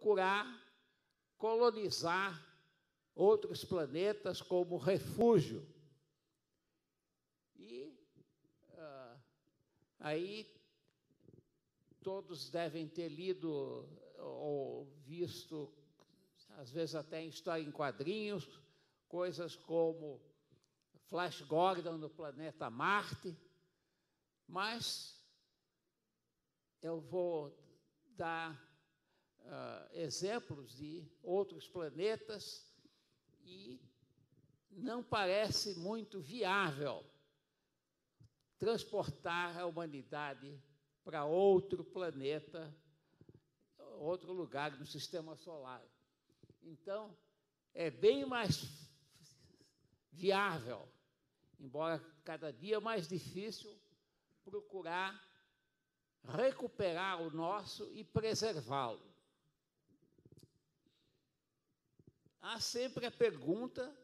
procurar colonizar outros planetas como refúgio. E aí todos devem ter lido ou visto, às vezes até em história em quadrinhos, coisas como Flash Gordon no planeta Marte, mas eu vou dar exemplos de outros planetas e não parece muito viável transportar a humanidade para outro planeta, outro lugar no sistema solar. Então, é bem mais viável, embora cada dia mais difícil, procurar recuperar o nosso e preservá-lo. Há sempre a pergunta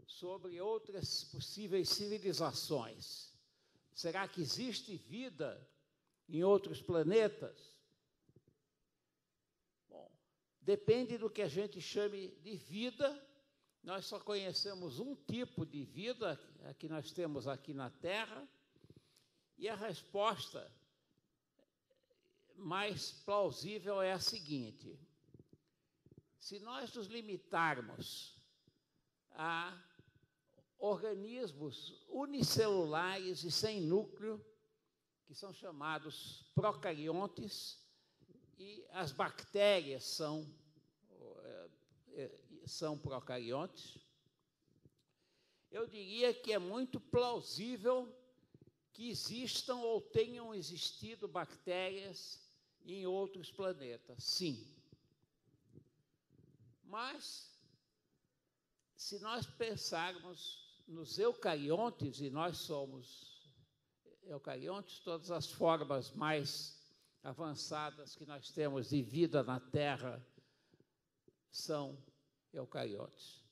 sobre outras possíveis civilizações. Será que existe vida em outros planetas? Bom, depende do que a gente chame de vida. Nós só conhecemos um tipo de vida que nós temos aqui na Terra, e a resposta mais plausível é a seguinte: se nós nos limitarmos a organismos unicelulares e sem núcleo, que são chamados procariontes, e as bactérias são procariontes, eu diria que é muito plausível que existam ou tenham existido bactérias em outros planetas, sim. Mas, se nós pensarmos nos eucariontes, e nós somos eucariontes, todas as formas mais avançadas que nós temos de vida na Terra são eucariontes.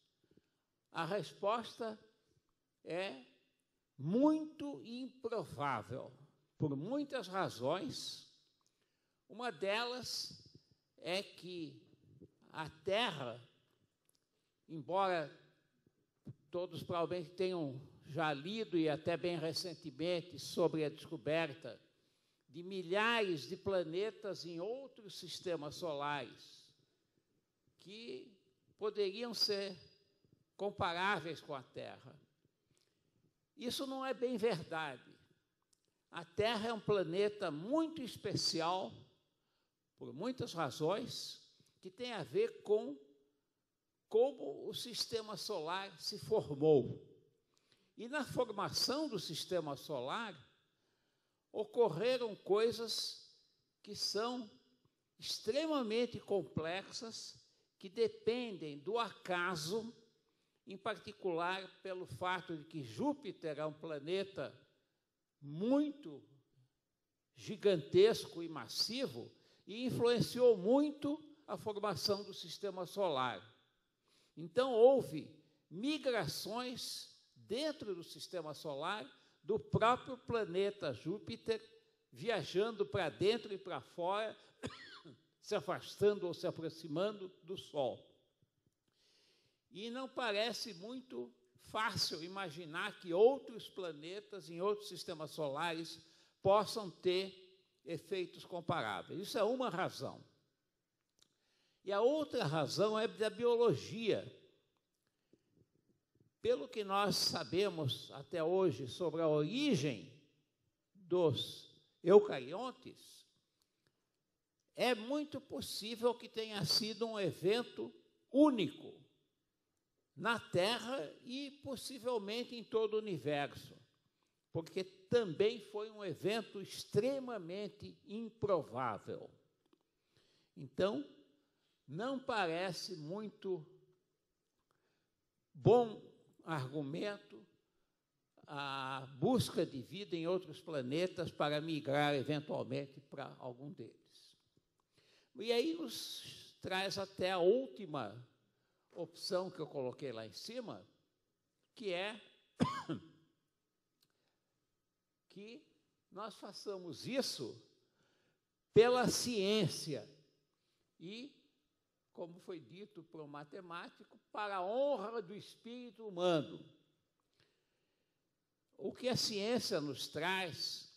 A resposta é muito improvável, por muitas razões. Uma delas é que a Terra, embora todos provavelmente tenham já lido, e até bem recentemente, sobre a descoberta de milhares de planetas em outros sistemas solares que poderiam ser comparáveis com a Terra. Isso não é bem verdade. A Terra é um planeta muito especial, por muitas razões, que tem a ver com como o sistema solar se formou. E na formação do sistema solar, ocorreram coisas que são extremamente complexas, que dependem do acaso, em particular pelo fato de que Júpiter é um planeta muito gigantesco e massivo e influenciou muito a formação do sistema solar. Então, houve migrações dentro do sistema solar do próprio planeta Júpiter, viajando para dentro e para fora, se afastando ou se aproximando do Sol. E não parece muito fácil imaginar que outros planetas em outros sistemas solares possam ter efeitos comparáveis. Isso é uma razão. E a outra razão é da biologia. Pelo que nós sabemos até hoje sobre a origem dos eucariontes, é muito possível que tenha sido um evento único na Terra e possivelmente em todo o universo, porque também foi um evento extremamente improvável. Então, não parece muito bom argumento a busca de vida em outros planetas para migrar eventualmente para algum deles. E aí nos traz até a última opção que eu coloquei lá em cima, que é que nós façamos isso pela ciência e como foi dito por um matemático, para a honra do espírito humano. O que a ciência nos traz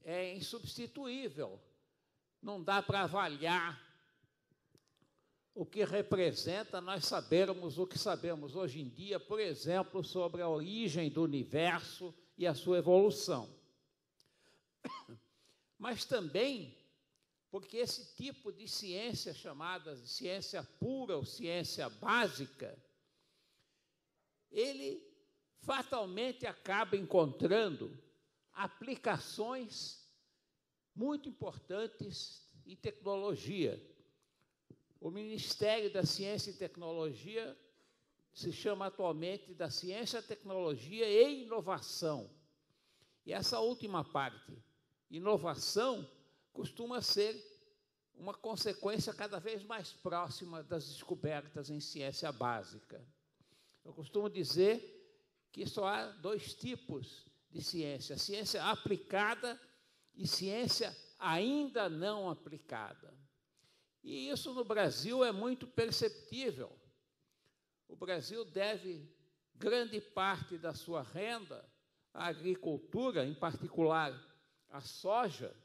é insubstituível. Não dá para avaliar o que representa nós sabermos o que sabemos hoje em dia, por exemplo, sobre a origem do universo e a sua evolução. Mas também porque esse tipo de ciência, chamada de ciência pura ou ciência básica, ele fatalmente acaba encontrando aplicações muito importantes em tecnologia. O Ministério da Ciência e Tecnologia se chama atualmente da Ciência, Tecnologia e Inovação. E essa última parte, inovação, costuma ser uma consequência cada vez mais próxima das descobertas em ciência básica. Eu costumo dizer que só há dois tipos de ciência: ciência aplicada e ciência ainda não aplicada. E isso no Brasil é muito perceptível. O Brasil deve grande parte da sua renda à agricultura, em particular à soja,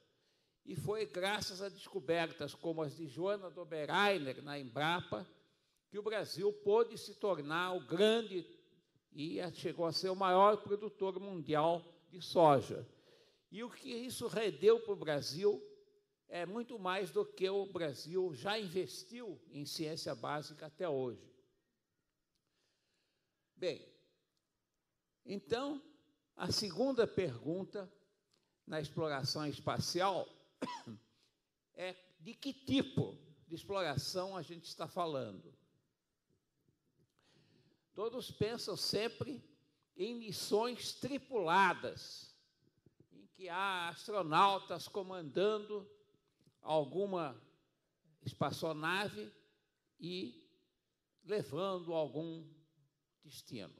e foi graças a descobertas como as de Joana Dobereiner, na Embrapa, que o Brasil pôde se tornar o grande e chegou a ser o maior produtor mundial de soja. E o que isso rendeu para o Brasil é muito mais do que o Brasil já investiu em ciência básica até hoje. Bem, então, a segunda pergunta na exploração espacial é de que tipo de exploração a gente está falando. Todos pensam sempre em missões tripuladas, em que há astronautas comandando alguma espaçonave e levando a algum destino.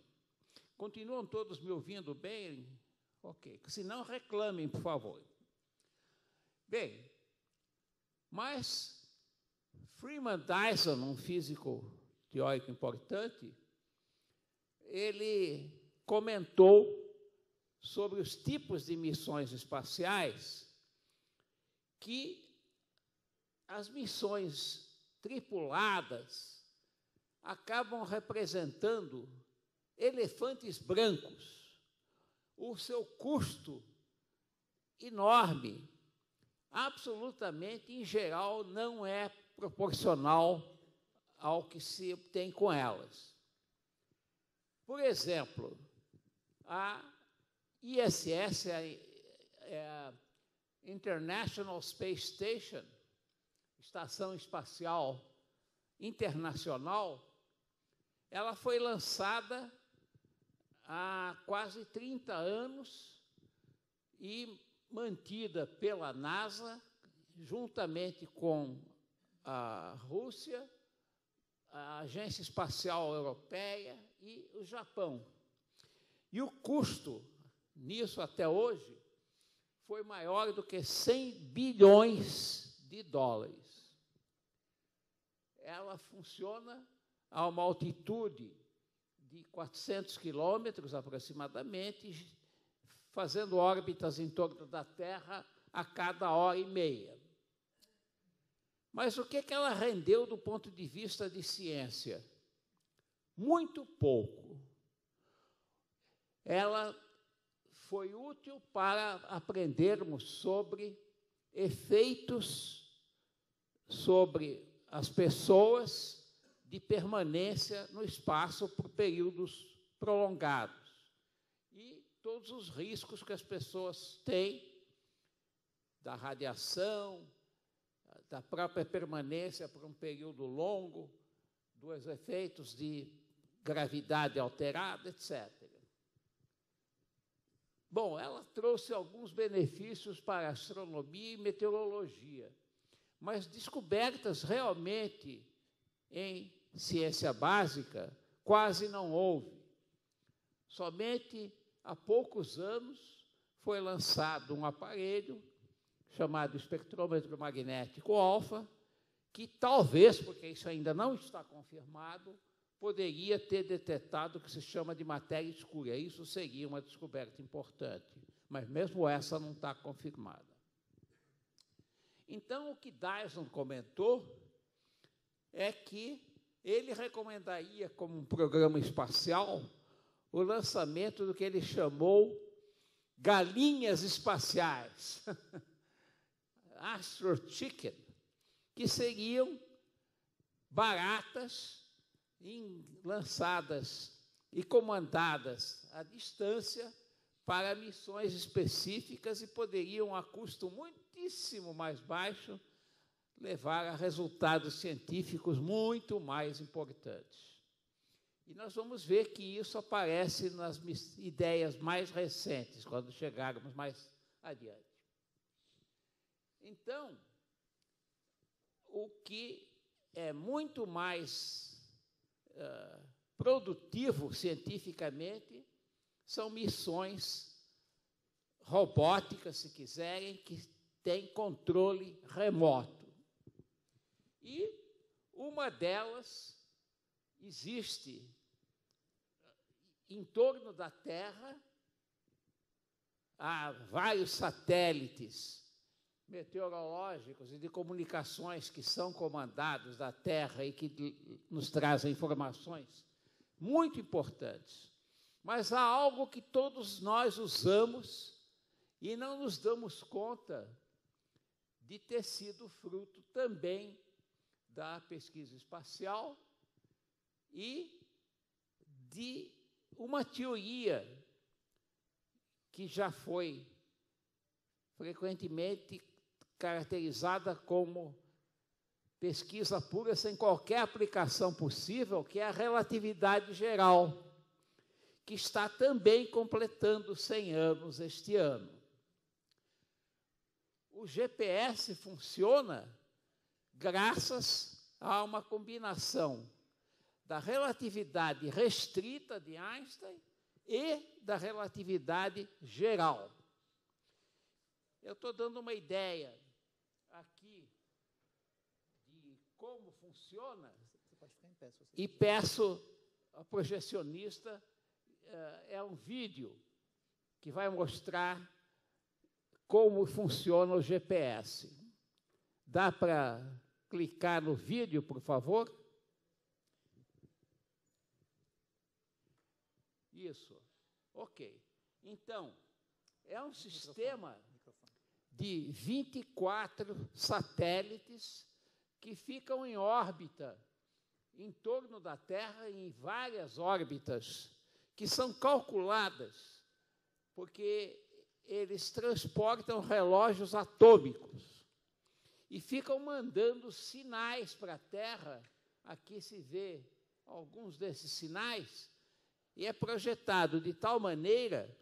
Continuam todos me ouvindo bem? Ok. Se não, reclamem, por favor. Bem, mas Freeman Dyson, um físico teórico importante, ele comentou sobre os tipos de missões espaciais que as missões tripuladas acabam representando elefantes brancos. O seu custo enorme, absolutamente, em geral, não é proporcional ao que se obtém com elas. Por exemplo, a ISS, a International Space Station, Estação Espacial Internacional, ela foi lançada há quase 30 anos e mantida pela NASA, juntamente com a Rússia, a Agência Espacial Europeia e o Japão. E o custo nisso até hoje foi maior do que 100 bilhões de dólares. Ela funciona a uma altitude de 400 quilômetros aproximadamente, fazendo órbitas em torno da Terra a cada hora e meia. Mas o que ela rendeu do ponto de vista de ciência? Muito pouco. Ela foi útil para aprendermos sobre efeitos sobre as pessoas de permanência no espaço por períodos prolongados e todos os riscos que as pessoas têm da radiação, da própria permanência por um período longo, dos efeitos de gravidade alterada, etc. Bom, ela trouxe alguns benefícios para a astronomia e meteorologia, mas descobertas realmente em ciência básica quase não houve. Somente há poucos anos foi lançado um aparelho chamado espectrômetro magnético alfa, que talvez, porque isso ainda não está confirmado, poderia ter detectado o que se chama de matéria escura. Isso seria uma descoberta importante, mas mesmo essa não está confirmada. Então, o que Dyson comentou é que ele recomendaria, como um programa espacial, o lançamento do que ele chamou galinhas espaciais, Astro Chicken, que seriam baratas, lançadas e comandadas à distância para missões específicas e poderiam, a custo muitíssimo mais baixo, levar a resultados científicos muito mais importantes. E nós vamos ver que isso aparece nas ideias mais recentes, quando chegarmos mais adiante. Então, o que é muito mais produtivo cientificamente são missões robóticas, se quiserem, que têm controle remoto. E uma delas existe em torno da Terra. Há vários satélites meteorológicos e de comunicações que são comandados da Terra e que nos trazem informações muito importantes. Mas há algo que todos nós usamos e não nos damos conta de ter sido fruto também da pesquisa espacial e de uma teoria que já foi frequentemente caracterizada como pesquisa pura sem qualquer aplicação possível, que é a relatividade geral, que está também completando 100 anos este ano. O GPS funciona graças a uma combinação da relatividade restrita de Einstein e da relatividade geral. Eu estou dando uma ideia aqui de como funciona. Você pode ficar em pé, se você e peço ao projecionista, é um vídeo que vai mostrar como funciona o GPS. Dá para clicar no vídeo, por favor? Isso. Ok. Então, é um sistema de 24 satélites que ficam em órbita em torno da Terra, em várias órbitas, que são calculadas, porque eles transportam relógios atômicos e ficam mandando sinais para a Terra. Aqui se vê alguns desses sinais, e é projetado de tal maneira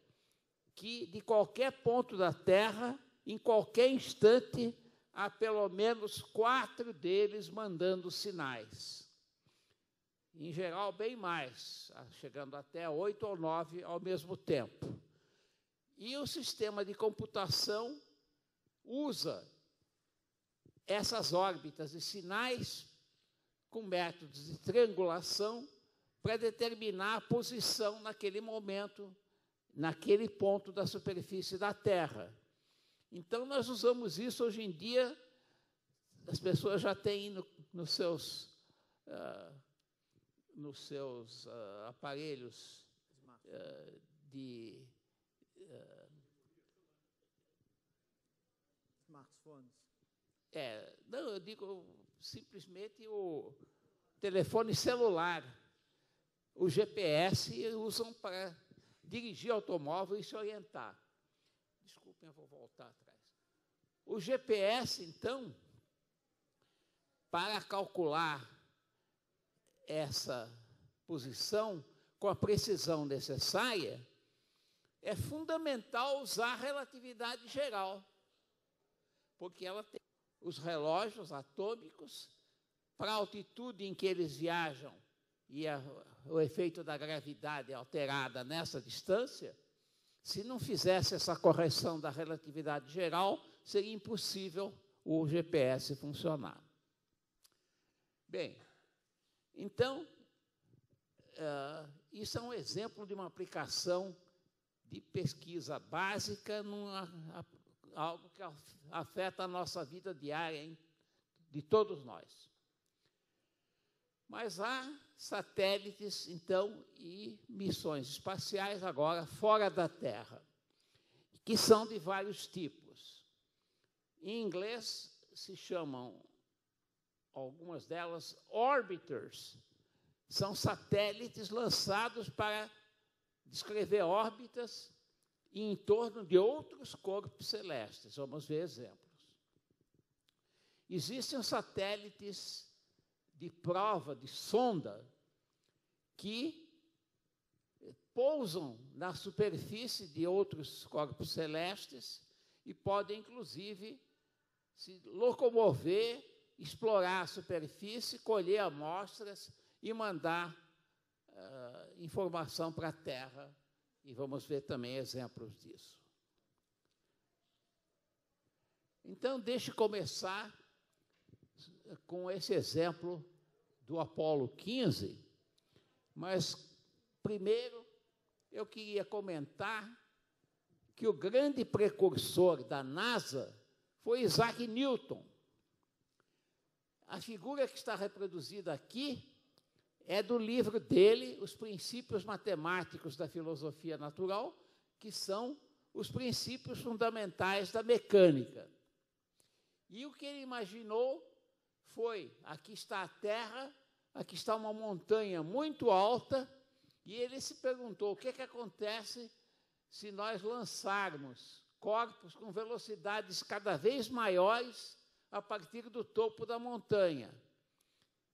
que, de qualquer ponto da Terra, em qualquer instante, há pelo menos 4 deles mandando sinais. Em geral, bem mais, chegando até 8 ou 9 ao mesmo tempo. E o sistema de computação usa essas órbitas e sinais com métodos de triangulação para determinar a posição naquele momento, naquele ponto da superfície da Terra. Então, nós usamos isso hoje em dia, as pessoas já têm nos seus aparelhos de smartphones. Não, eu digo simplesmente o telefone celular. O GPS usam para dirigir automóvel e se orientar. Desculpem, eu vou voltar atrás. O GPS, então, para calcular essa posição com a precisão necessária, é fundamental usar a relatividade geral, porque ela tem os relógios atômicos para a altitude em que eles viajam e o efeito da gravidade alterada nessa distância. Se não fizesse essa correção da relatividade geral, seria impossível o GPS funcionar. Bem, então, isso é um exemplo de uma aplicação de pesquisa básica, algo que afeta a nossa vida diária de todos nós. Mas há satélites, então, e missões espaciais agora fora da Terra, que são de vários tipos. Em inglês se chamam, algumas delas, orbiters. São satélites lançados para descrever órbitas em torno de outros corpos celestes. Vamos ver exemplos. Existem satélites de prova, de sonda, que pousam na superfície de outros corpos celestes e podem, inclusive, se locomover, explorar a superfície, colher amostras e mandar informação para a Terra. E vamos ver também exemplos disso. Então, deixe começar com esse exemplo do Apolo 15, mas, primeiro, eu queria comentar que o grande precursor da NASA foi Isaac Newton. A figura que está reproduzida aqui é do livro dele, Os Princípios Matemáticos da Filosofia Natural, que são os princípios fundamentais da mecânica. E o que ele imaginou foi, aqui está a Terra, aqui está uma montanha muito alta, e ele se perguntou, o que acontece se nós lançarmos corpos com velocidades cada vez maiores a partir do topo da montanha?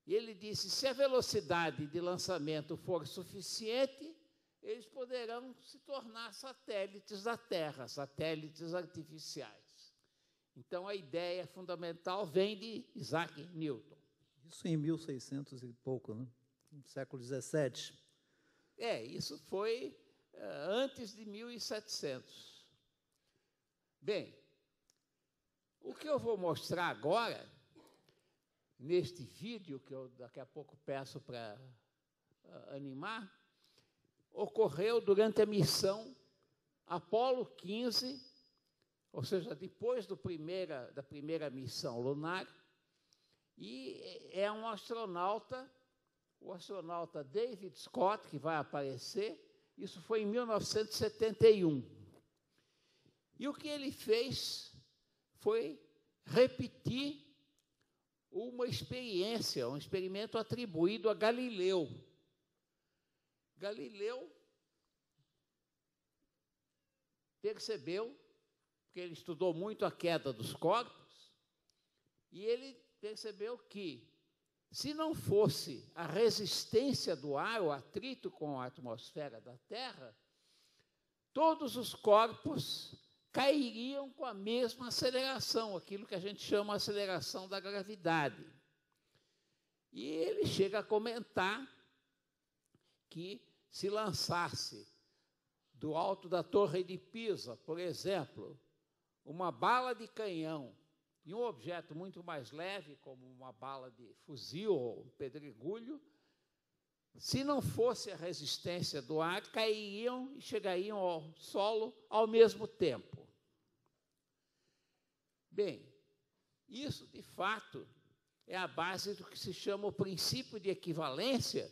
E ele disse, se a velocidade de lançamento for suficiente, eles poderão se tornar satélites da Terra, satélites artificiais. Então, a ideia fundamental vem de Isaac Newton. Isso em 1600 e pouco, né? No século XVII. Isso foi antes de 1700. Bem, o que eu vou mostrar agora, neste vídeo, que eu daqui a pouco peço para animar, ocorreu durante a missão Apolo 15, ou seja, depois da primeira missão lunar, e é um astronauta, o astronauta David Scott, que vai aparecer, isso foi em 1971. E o que ele fez foi repetir uma experiência, um experimento atribuído a Galileu. Galileu percebeu, porque ele estudou muito a queda dos corpos, e ele percebeu que, se não fosse a resistência do ar, o atrito com a atmosfera da Terra, todos os corpos cairiam com a mesma aceleração, aquilo que a gente chama de aceleração da gravidade. E ele chega a comentar que, se lançasse do alto da Torre de Pisa, por exemplo, uma bala de canhão e um objeto muito mais leve, como uma bala de fuzil ou um pedregulho, se não fosse a resistência do ar, cairiam e chegariam ao solo ao mesmo tempo. Bem, isso, de fato, é a base do que se chama o princípio de equivalência,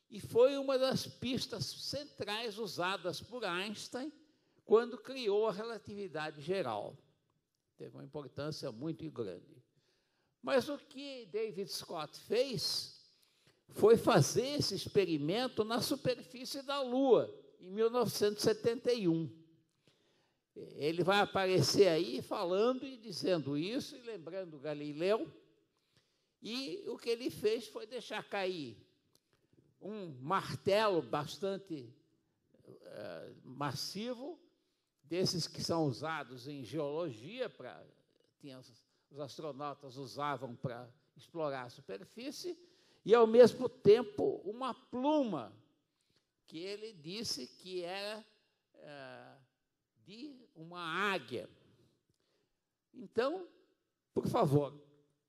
e foi uma das pistas centrais usadas por Einstein quando criou a relatividade geral. Teve uma importância muito grande. Mas o que David Scott fez foi fazer esse experimento na superfície da Lua, em 1971. Ele vai aparecer aí falando e dizendo isso, e lembrando Galileu, e o que ele fez foi deixar cair um martelo bastante massivo, desses que são usados em geologia, os astronautas usavam para explorar a superfície, e, ao mesmo tempo, uma pluma, que ele disse que era de uma águia. Então, por favor,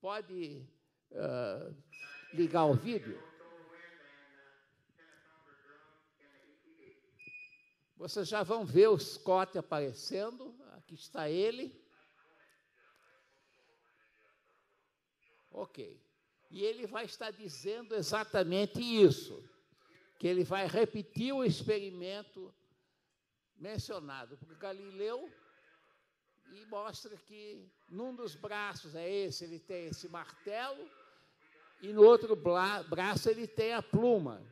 pode ligar o vídeo. Vocês já vão ver o Scott aparecendo. Aqui está ele. Ok. E ele vai estar dizendo exatamente isso, que ele vai repetir o experimento mencionado por Galileu e mostra que num dos braços ele tem esse martelo e no outro braço ele tem a pluma.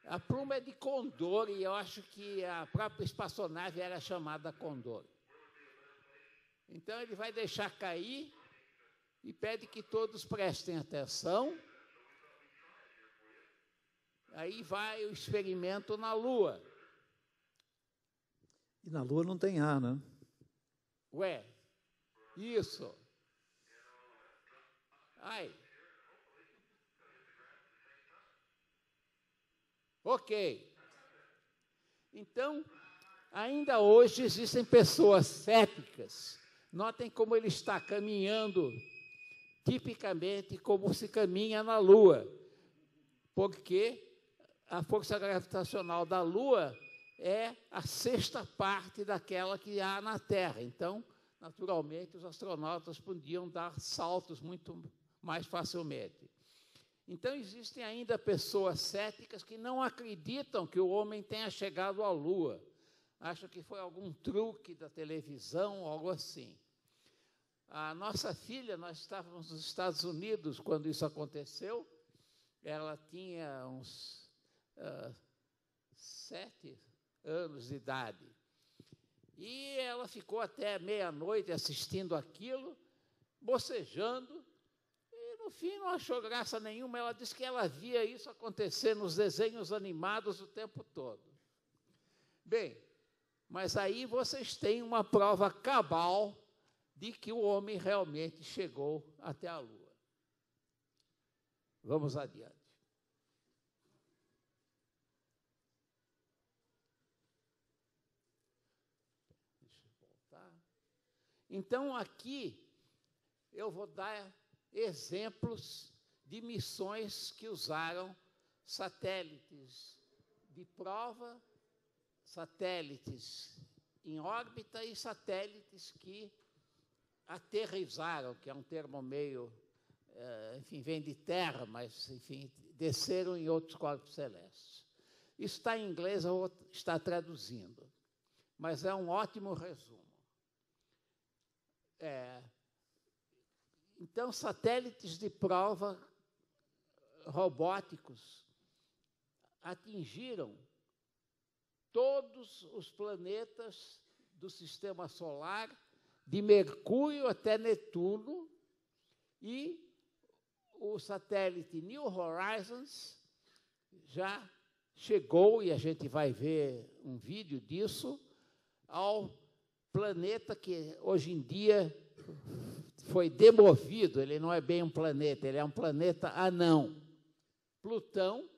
A pluma é de Condor e eu acho que a própria espaçonave era chamada Condor. Então ele vai deixar cair e pede que todos prestem atenção. Aí vai o experimento na Lua. E na Lua não tem ar, né? Ué, isso. Ai. Ok. Então, ainda hoje existem pessoas céticas. Notem como ele está caminhando tipicamente como se caminha na Lua, porque a força gravitacional da Lua é a 6ª parte daquela que há na Terra. Então, naturalmente, os astronautas podiam dar saltos muito mais facilmente. Então, existem ainda pessoas céticas que não acreditam que o homem tenha chegado à Lua. Acham que foi algum truque da televisão, algo assim. A nossa filha, nós estávamos nos Estados Unidos quando isso aconteceu, ela tinha uns 7 anos de idade. E ela ficou até meia-noite assistindo aquilo, bocejando, e no fim não achou graça nenhuma. Ela disse que ela via isso acontecer nos desenhos animados o tempo todo. Bem, mas aí vocês têm uma prova cabal de que o homem realmente chegou até a Lua. Vamos adiante. Deixa eu voltar. Então, aqui, eu vou dar exemplos de missões que usaram satélites de prova, satélites em órbita e satélites que aterrizaram, que é um termo meio, enfim, vem de terra, mas, enfim, desceram em outros corpos celestes. Isso está em inglês, eu vou estar traduzindo, mas é um ótimo resumo. Então, satélites de prova robóticos atingiram todos os planetas do Sistema Solar, de Mercúrio até Netuno, e o satélite New Horizons já chegou, e a gente vai ver um vídeo disso, ao planeta que hoje em dia foi demovido. Ele não é bem um planeta, ele é um planeta anão. Plutão,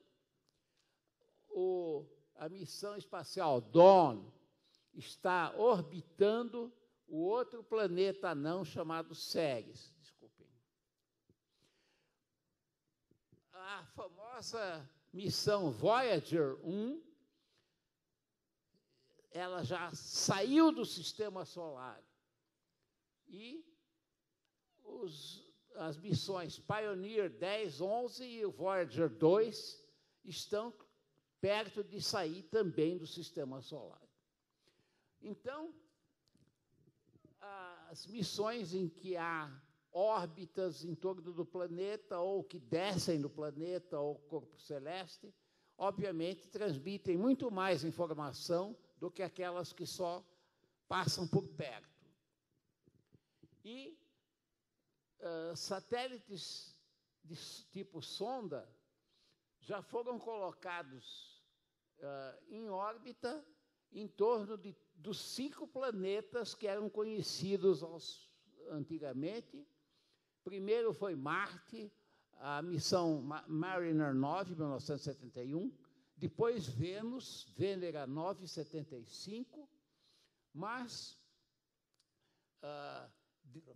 a missão espacial Dawn está orbitando o outro planeta anão chamado Ceres. Desculpem. A famosa missão Voyager 1, ela já saiu do Sistema Solar. E as missões Pioneer 10, 11 e o Voyager 2 estão perto de sair também do Sistema Solar. Então, as missões em que há órbitas em torno do planeta, ou que descem do planeta ou corpo celeste, obviamente transmitem muito mais informação do que aquelas que só passam por perto. E satélites de tipo sonda já foram colocados em órbita em torno dos 5 planetas que eram conhecidos antigamente. Primeiro foi Marte, a missão Mariner 9, 1971, depois Vênus, Vênera 9, 75, mas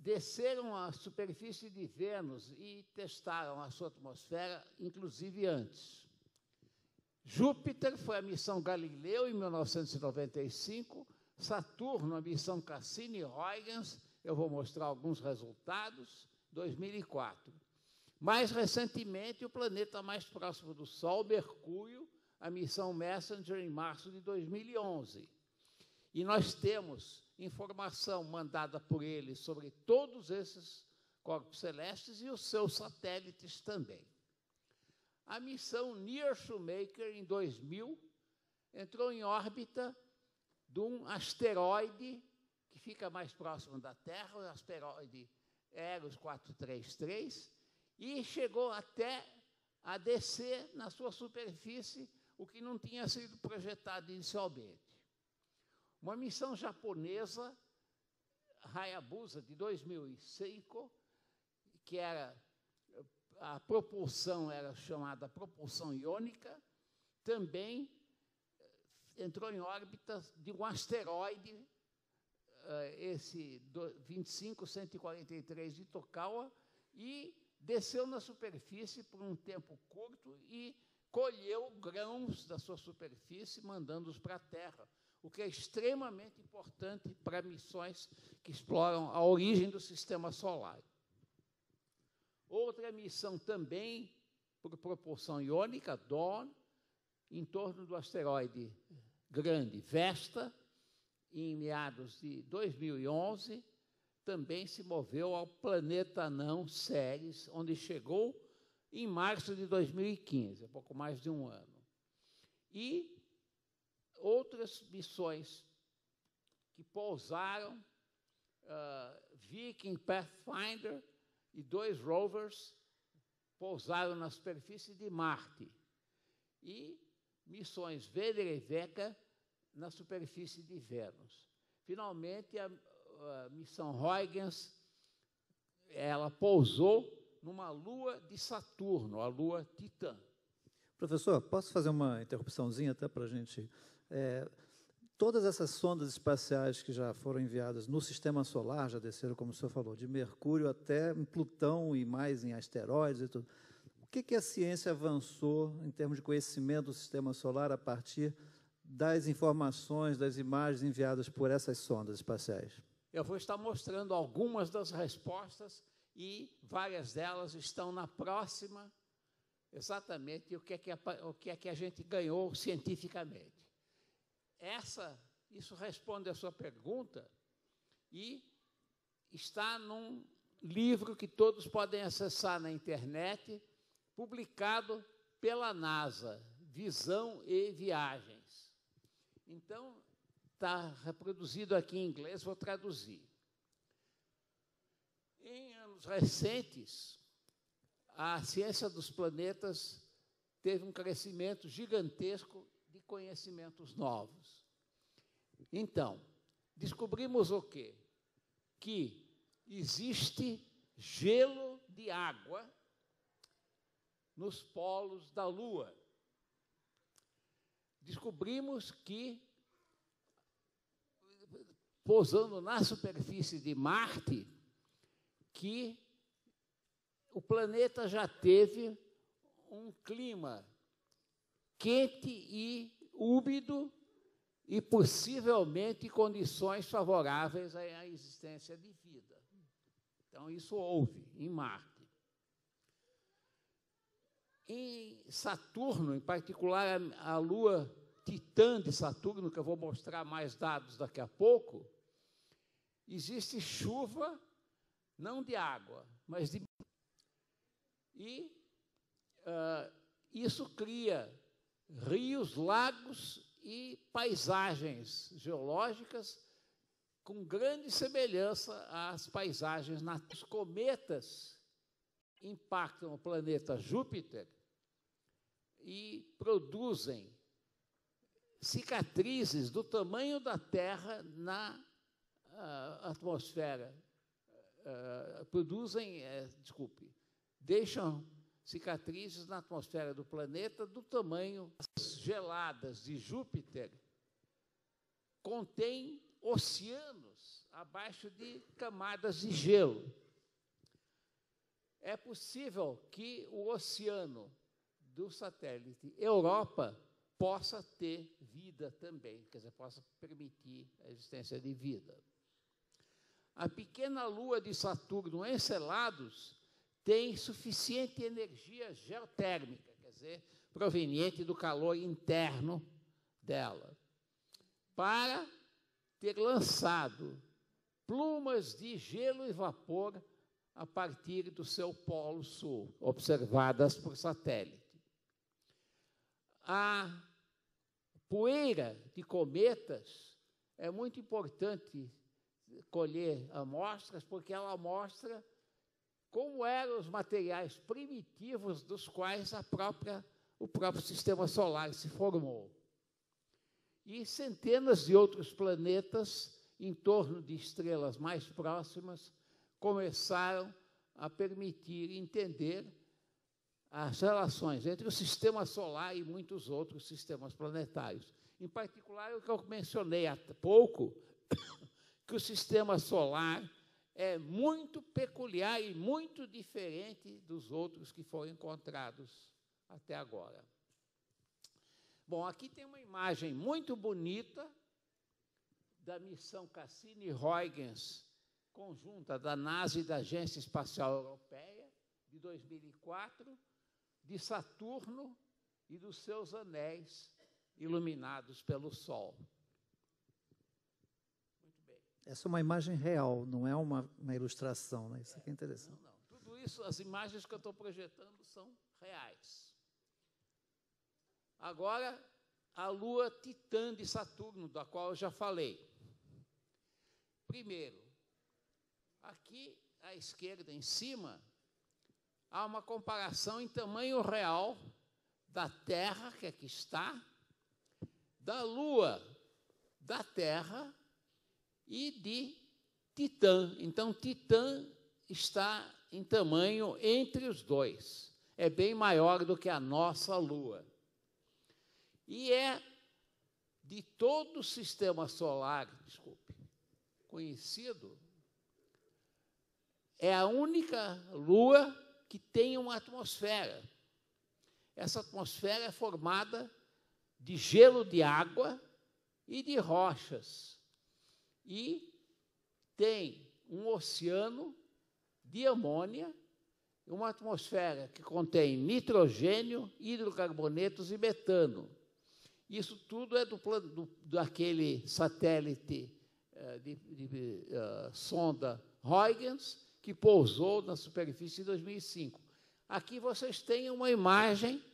desceram à superfície de Vênus e testaram a sua atmosfera, inclusive antes. Júpiter foi a missão Galileu, em 1995, Saturno, a missão Cassini-Huygens, eu vou mostrar alguns resultados, 2004. Mais recentemente, o planeta mais próximo do Sol, Mercúrio, a missão Messenger, em março de 2011. E nós temos informação mandada por ele sobre todos esses corpos celestes e os seus satélites também. A missão Near-Shoemaker, em 2000, entrou em órbita de um asteroide que fica mais próximo da Terra, o asteroide Eros 433, e chegou até a descer na sua superfície, o que não tinha sido projetado inicialmente. Uma missão japonesa, Hayabusa, de 2005, que a propulsão era chamada propulsão iônica, também entrou em órbita de um asteroide, esse 25143 de Itokawa, e desceu na superfície por um tempo curto e colheu grãos da sua superfície, mandando-os para a Terra, o que é extremamente importante para missões que exploram a origem do sistema solar. Outra missão também, por propulsão iônica, Dawn, em torno do asteroide grande Vesta, em meados de 2011, também se moveu ao planeta anão Ceres, onde chegou em março de 2015, há pouco mais de um ano. E outras missões que pousaram, Viking, Pathfinder e 2 rovers pousaram na superfície de Marte. E missões Vega e Vega na superfície de Vênus. Finalmente, a missão Huygens, ela pousou numa lua de Saturno, a lua Titã. Professor, posso fazer uma interrupçãozinha até para a gente... todas essas sondas espaciais que já foram enviadas no Sistema Solar, já desceram, como o senhor falou, de Mercúrio até em Plutão e mais em asteroides e tudo. O que a ciência avançou em termos de conhecimento do Sistema Solar a partir das informações, das imagens enviadas por essas sondas espaciais? Eu vou estar mostrando algumas das respostas e várias delas estão na próxima, exatamente o que é que a gente ganhou cientificamente. Isso responde à sua pergunta e está num livro que todos podem acessar na internet, publicado pela NASA, Visão e Viagens. Então, está reproduzido aqui em inglês, vou traduzir. Em anos recentes, a ciência dos planetas teve um crescimento gigantesco de conhecimentos novos. Então, descobrimos o quê? Que existe gelo de água nos polos da Lua. Descobrimos que, pousando na superfície de Marte, que o planeta já teve um clima quente e úmido e possivelmente condições favoráveis à existência de vida. Então, isso houve em Marte. Em Saturno, em particular a lua Titã de Saturno, que eu vou mostrar mais dados daqui a pouco, existe chuva, não de água, mas de... E isso cria rios, lagos e paisagens geológicas com grande semelhança às paisagens naturais. Os cometas impactam o planeta Júpiter e produzem cicatrizes do tamanho da Terra na atmosfera. Deixam cicatrizes na atmosfera do planeta do tamanho. As geladas de Júpiter contêm oceanos abaixo de camadas de gelo. É possível que o oceano do satélite Europa possa ter vida também, quer dizer, possa permitir a existência de vida. A pequena lua de Saturno, Enceladus, tem suficiente energia geotérmica, quer dizer, proveniente do calor interno dela, para ter lançado plumas de gelo e vapor a partir do seu polo sul, observadas por satélite. A poeira de cometas é muito importante colher amostras, porque ela mostra como eram os materiais primitivos dos quais o próprio sistema solar se formou. E centenas de outros planetas, em torno de estrelas mais próximas, começaram a permitir entender as relações entre o sistema solar e muitos outros sistemas planetários. Em particular, o que eu mencionei há pouco, que o sistema solar é muito peculiar e muito diferente dos outros que foram encontrados até agora. Bom, aqui tem uma imagem muito bonita da missão Cassini-Huygens, conjunta da NASA e da Agência Espacial Europeia, de 2004, de Saturno e dos seus anéis iluminados pelo Sol. Muito bem. Essa é uma imagem real, não é uma ilustração, né? Isso aqui é interessante. Não. Tudo isso, as imagens que eu estou projetando são reais. Agora, a lua Titã de Saturno, da qual eu já falei. Primeiro, aqui à esquerda, em cima, há uma comparação em tamanho real da Terra, que aqui está, da Lua da Terra e de Titã. Então, Titã está em tamanho entre os dois. É bem maior do que a nossa Lua. E é de todo o sistema solar, conhecido, é a única Lua que tem uma atmosfera. Essa atmosfera é formada de gelo de água e de rochas. E tem um oceano de amônia, uma atmosfera que contém nitrogênio, hidrocarbonetos e metano. Isso tudo é daquele satélite sonda Huygens, que pousou na superfície em 2005. Aqui vocês têm uma imagem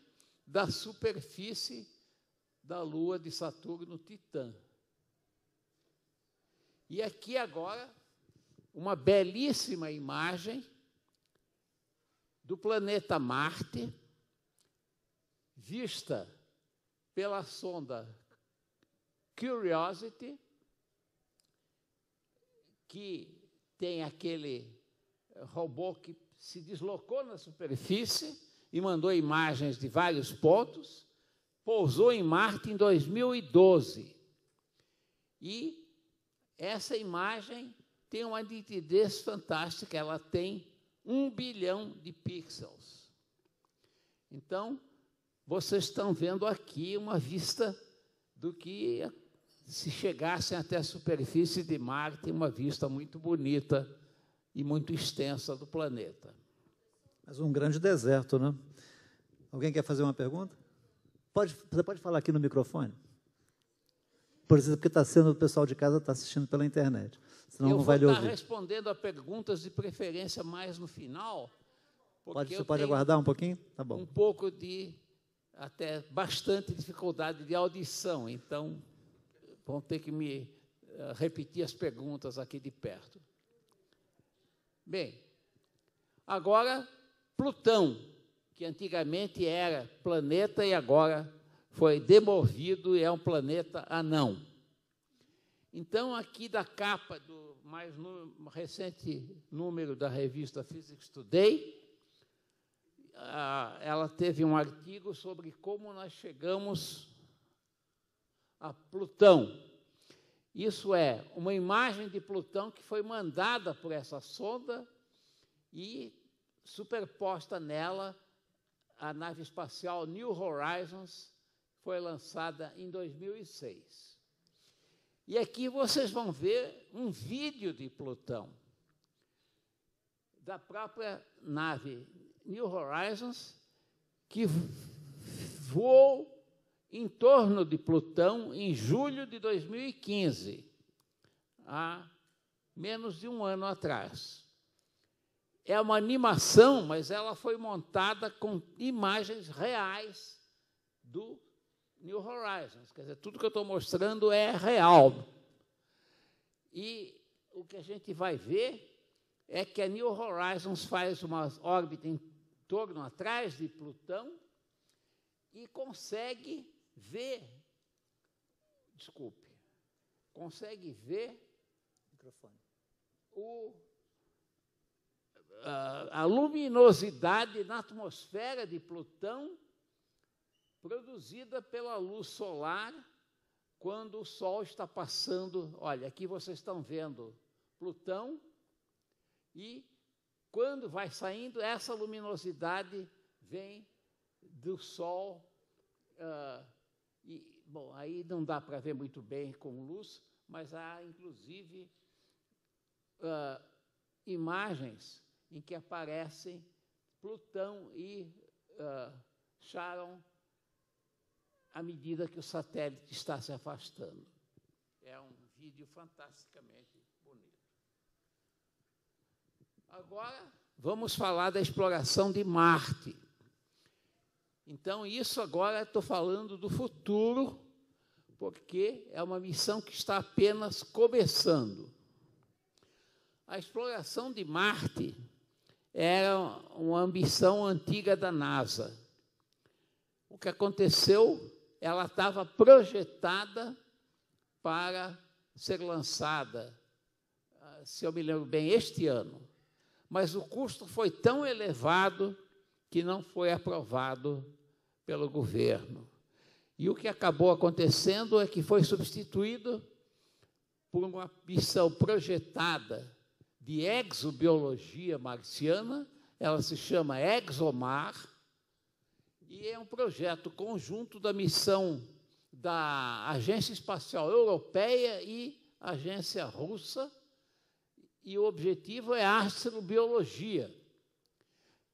da superfície da Lua de Saturno Titã. E aqui agora, uma belíssima imagem do planeta Marte, vista pela sonda Curiosity, que tem aquele robô que se deslocou na superfície e mandou imagens de vários pontos, pousou em Marte em 2012. E essa imagem tem uma nitidez fantástica, ela tem 1 bilhão de pixels. Então, vocês estão vendo aqui uma vista do que, se chegassem até a superfície de Marte, uma vista muito bonita e muito extensa do planeta. Mas um grande deserto, né? Alguém quer fazer uma pergunta? Você pode falar aqui no microfone? Por exemplo, porque o pessoal de casa está assistindo pela internet. Senão não vai lhe ouvir. Eu vou estar respondendo a perguntas de preferência mais no final. Você pode aguardar um pouquinho? Tá bom. Um pouco até bastante dificuldade de audição, então vão ter que me repetir as perguntas aqui de perto. Bem, agora Plutão, que antigamente era planeta e agora foi demovido e é um planeta anão. Então, aqui da capa do mais recente número da revista Physics Today, ela teve um artigo sobre como nós chegamos a Plutão. Isso é, uma imagem de Plutão que foi mandada por essa sonda e superposta nela a nave espacial New Horizons, foi lançada em 2006. E aqui vocês vão ver um vídeo de Plutão, da própria nave New Horizons, que voou em torno de Plutão em julho de 2015, há menos de um ano atrás. É uma animação, mas ela foi montada com imagens reais do New Horizons. Quer dizer, tudo que eu estou mostrando é real. E o que a gente vai ver é que a New Horizons faz uma órbita em torno, atrás de Plutão, e consegue ver, consegue ver a luminosidade na atmosfera de Plutão produzida pela luz solar quando o Sol está passando. Olha, aqui vocês estão vendo Plutão e quando vai saindo, essa luminosidade vem do Sol. Bom, aí não dá para ver muito bem com luz, mas há, inclusive, imagens em que aparecem Plutão e Charon à medida que o satélite está se afastando. É um vídeo fantasticamente bonito. Agora, vamos falar da exploração de Marte. Então, isso agora estou falando do futuro, porque é uma missão que está apenas começando. A exploração de Marte era uma ambição antiga da NASA. O que aconteceu, ela estava projetada para ser lançada, se eu me lembro bem, este ano. Mas o custo foi tão elevado que não foi aprovado pelo governo. E o que acabou acontecendo é que foi substituído por uma missão projetada de exobiologia marciana, ela se chama ExoMar, e é um projeto conjunto da missão da Agência Espacial Europeia e Agência Russa, e o objetivo é astrobiologia.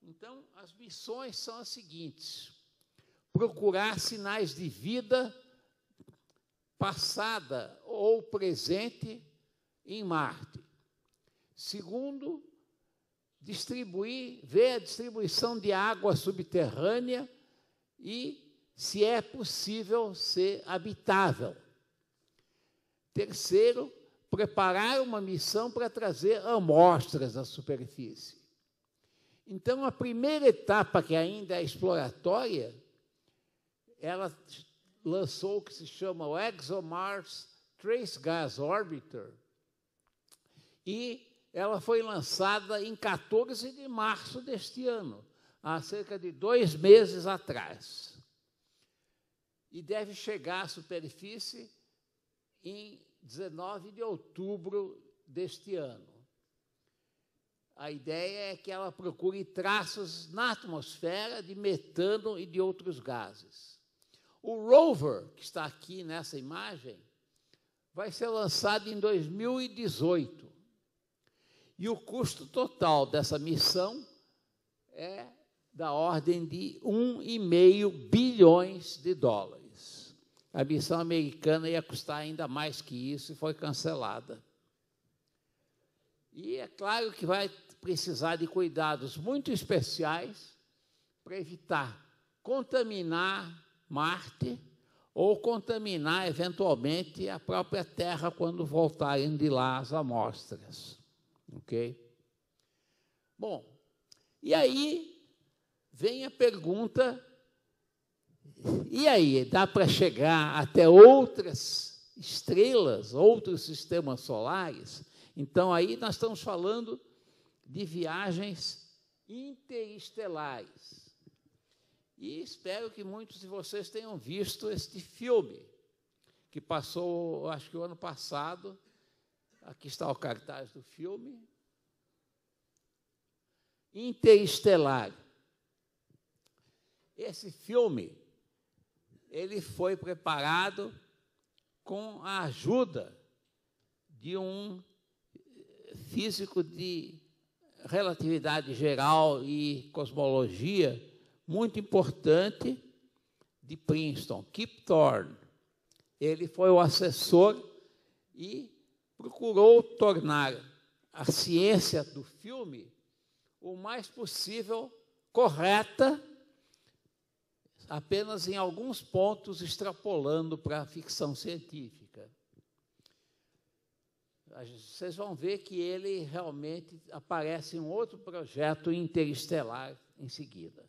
Então, as missões são as seguintes: procurar sinais de vida passada ou presente em Marte. Segundo, ver a distribuição de água subterrânea e se é possível ser habitável. Terceiro, preparar uma missão para trazer amostras à superfície. Então, a primeira etapa, que ainda é exploratória, ela lançou o que se chama o ExoMars Trace Gas Orbiter, e ela foi lançada em 14 de março deste ano, há cerca de 2 meses atrás. E deve chegar à superfície em 19 de outubro deste ano. A ideia é que ela procure traços na atmosfera de metano e de outros gases. O rover, que está aqui nessa imagem, vai ser lançado em 2018. E o custo total dessa missão é da ordem de $1,5 bilhões. A missão americana ia custar ainda mais que isso e foi cancelada. E é claro que vai precisar de cuidados muito especiais para evitar contaminar Marte ou contaminar, eventualmente, a própria Terra quando voltarem de lá as amostras. Ok? Bom, e aí vem a pergunta: e aí, dá para chegar até outras estrelas, outros sistemas solares? Então, aí nós estamos falando de viagens interestelares. E espero que muitos de vocês tenham visto este filme, que passou, acho que o ano passado. Aqui está o cartaz do filme. Interestelar. Esse filme, ele foi preparado com a ajuda de um físico de relatividade geral e cosmologia muito importante de Princeton, Kip Thorne. Ele foi o assessor e procurou tornar a ciência do filme o mais possível correta, apenas em alguns pontos extrapolando para a ficção científica. Vocês vão ver que ele realmente aparece em um outro projeto interestelar em seguida.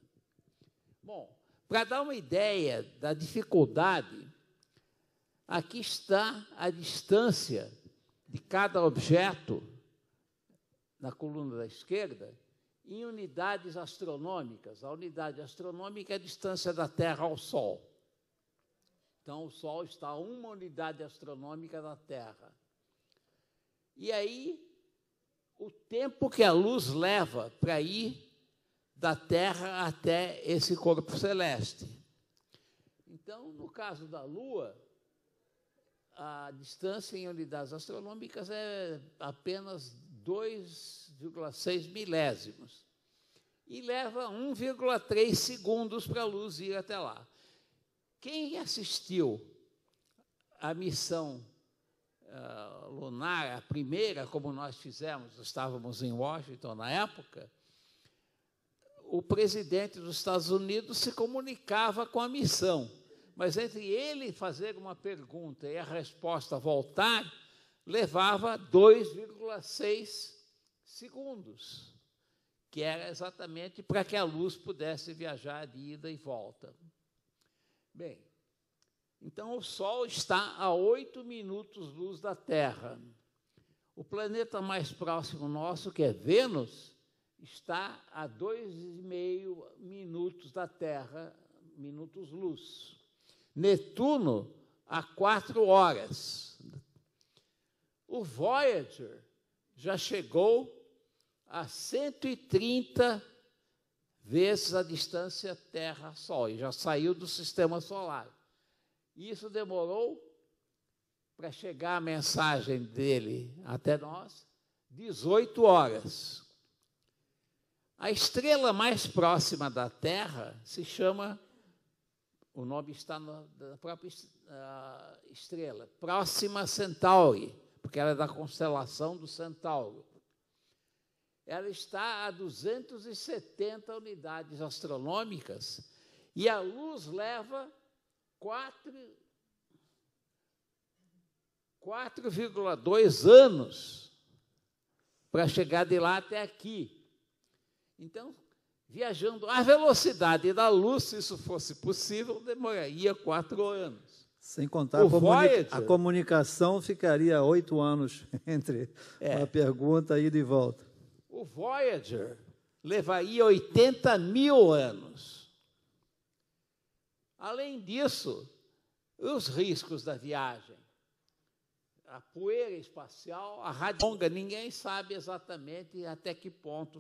Bom, para dar uma ideia da dificuldade, aqui está a distância de cada objeto, na coluna da esquerda, em unidades astronômicas. A unidade astronômica é a distância da Terra ao Sol. Então, o Sol está a 1 unidade astronômica da Terra. E aí, o tempo que a luz leva para ir da Terra até esse corpo celeste. Então, no caso da Lua, a distância em unidades astronômicas é apenas 2,6 milésimos. E leva 1,3 segundos para a luz ir até lá. Quem assistiu à missão lunar, a primeira, como nós fizemos, estávamos em Washington na época, o presidente dos Estados Unidos se comunicava com a missão, mas entre ele fazer uma pergunta e a resposta voltar, levava 2,6 segundos, que era exatamente para que a luz pudesse viajar de ida e volta. Bem, então o Sol está a 8 minutos-luz da Terra. O planeta mais próximo nosso, que é Vênus, está a 2,5 minutos da Terra, minutos-luz. Netuno, a 4 horas. O Voyager já chegou a 130 vezes a distância Terra-Sol, e já saiu do Sistema Solar. Isso demorou, para chegar a mensagem dele até nós, 18 horas. A estrela mais próxima da Terra se chama, o nome está na própria estrela, Próxima Centauri, porque ela é da constelação do Centauro. Ela está a 270 unidades astronômicas e a luz leva 4,2 anos para chegar de lá até aqui. Então, viajando à velocidade da luz, se isso fosse possível, demoraria 4 anos. Sem contar a comunicação ficaria 8 anos entre uma pergunta, ida e volta. O Voyager levaria 80 mil anos. Além disso, os riscos da viagem, a poeira espacial, a radiação, ninguém sabe exatamente até que ponto.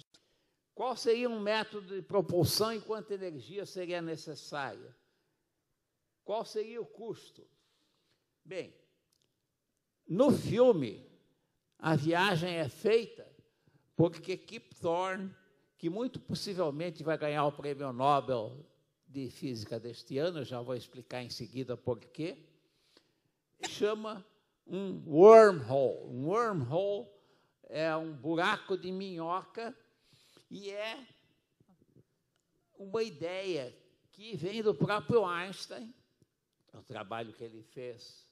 Qual seria um método de propulsão e quanta energia seria necessária? Qual seria o custo? Bem, no filme, a viagem é feita porque Kip Thorne, que muito possivelmente vai ganhar o Prêmio Nobel de Física deste ano, eu já vou explicar em seguida por quê, chama um wormhole. Um wormhole é um buraco de minhoca e é uma ideia que vem do próprio Einstein, o trabalho que ele fez,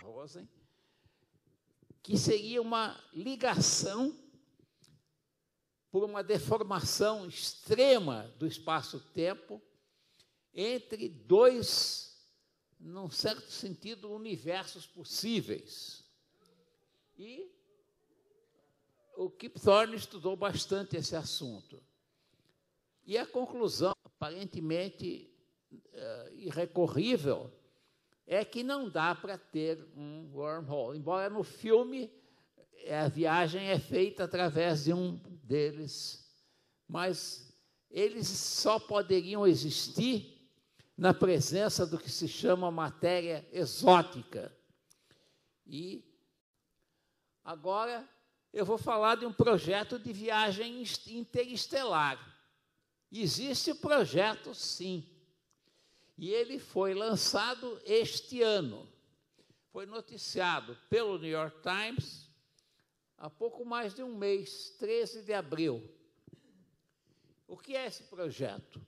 Rosen, que seria uma ligação por uma deformação extrema do espaço-tempo entre dois, num certo sentido, universos possíveis. E o Kip Thorne estudou bastante esse assunto. E a conclusão, aparentemente irrecorrível, é que não dá para ter um wormhole, embora no filme a viagem é feita através de um deles, mas eles só poderiam existir na presença do que se chama matéria exótica. E agora eu vou falar de um projeto de viagem interestelar. Existe o projeto, sim, e ele foi lançado este ano. Foi noticiado pelo New York Times há pouco mais de um mês, 13 de abril. O que é esse projeto?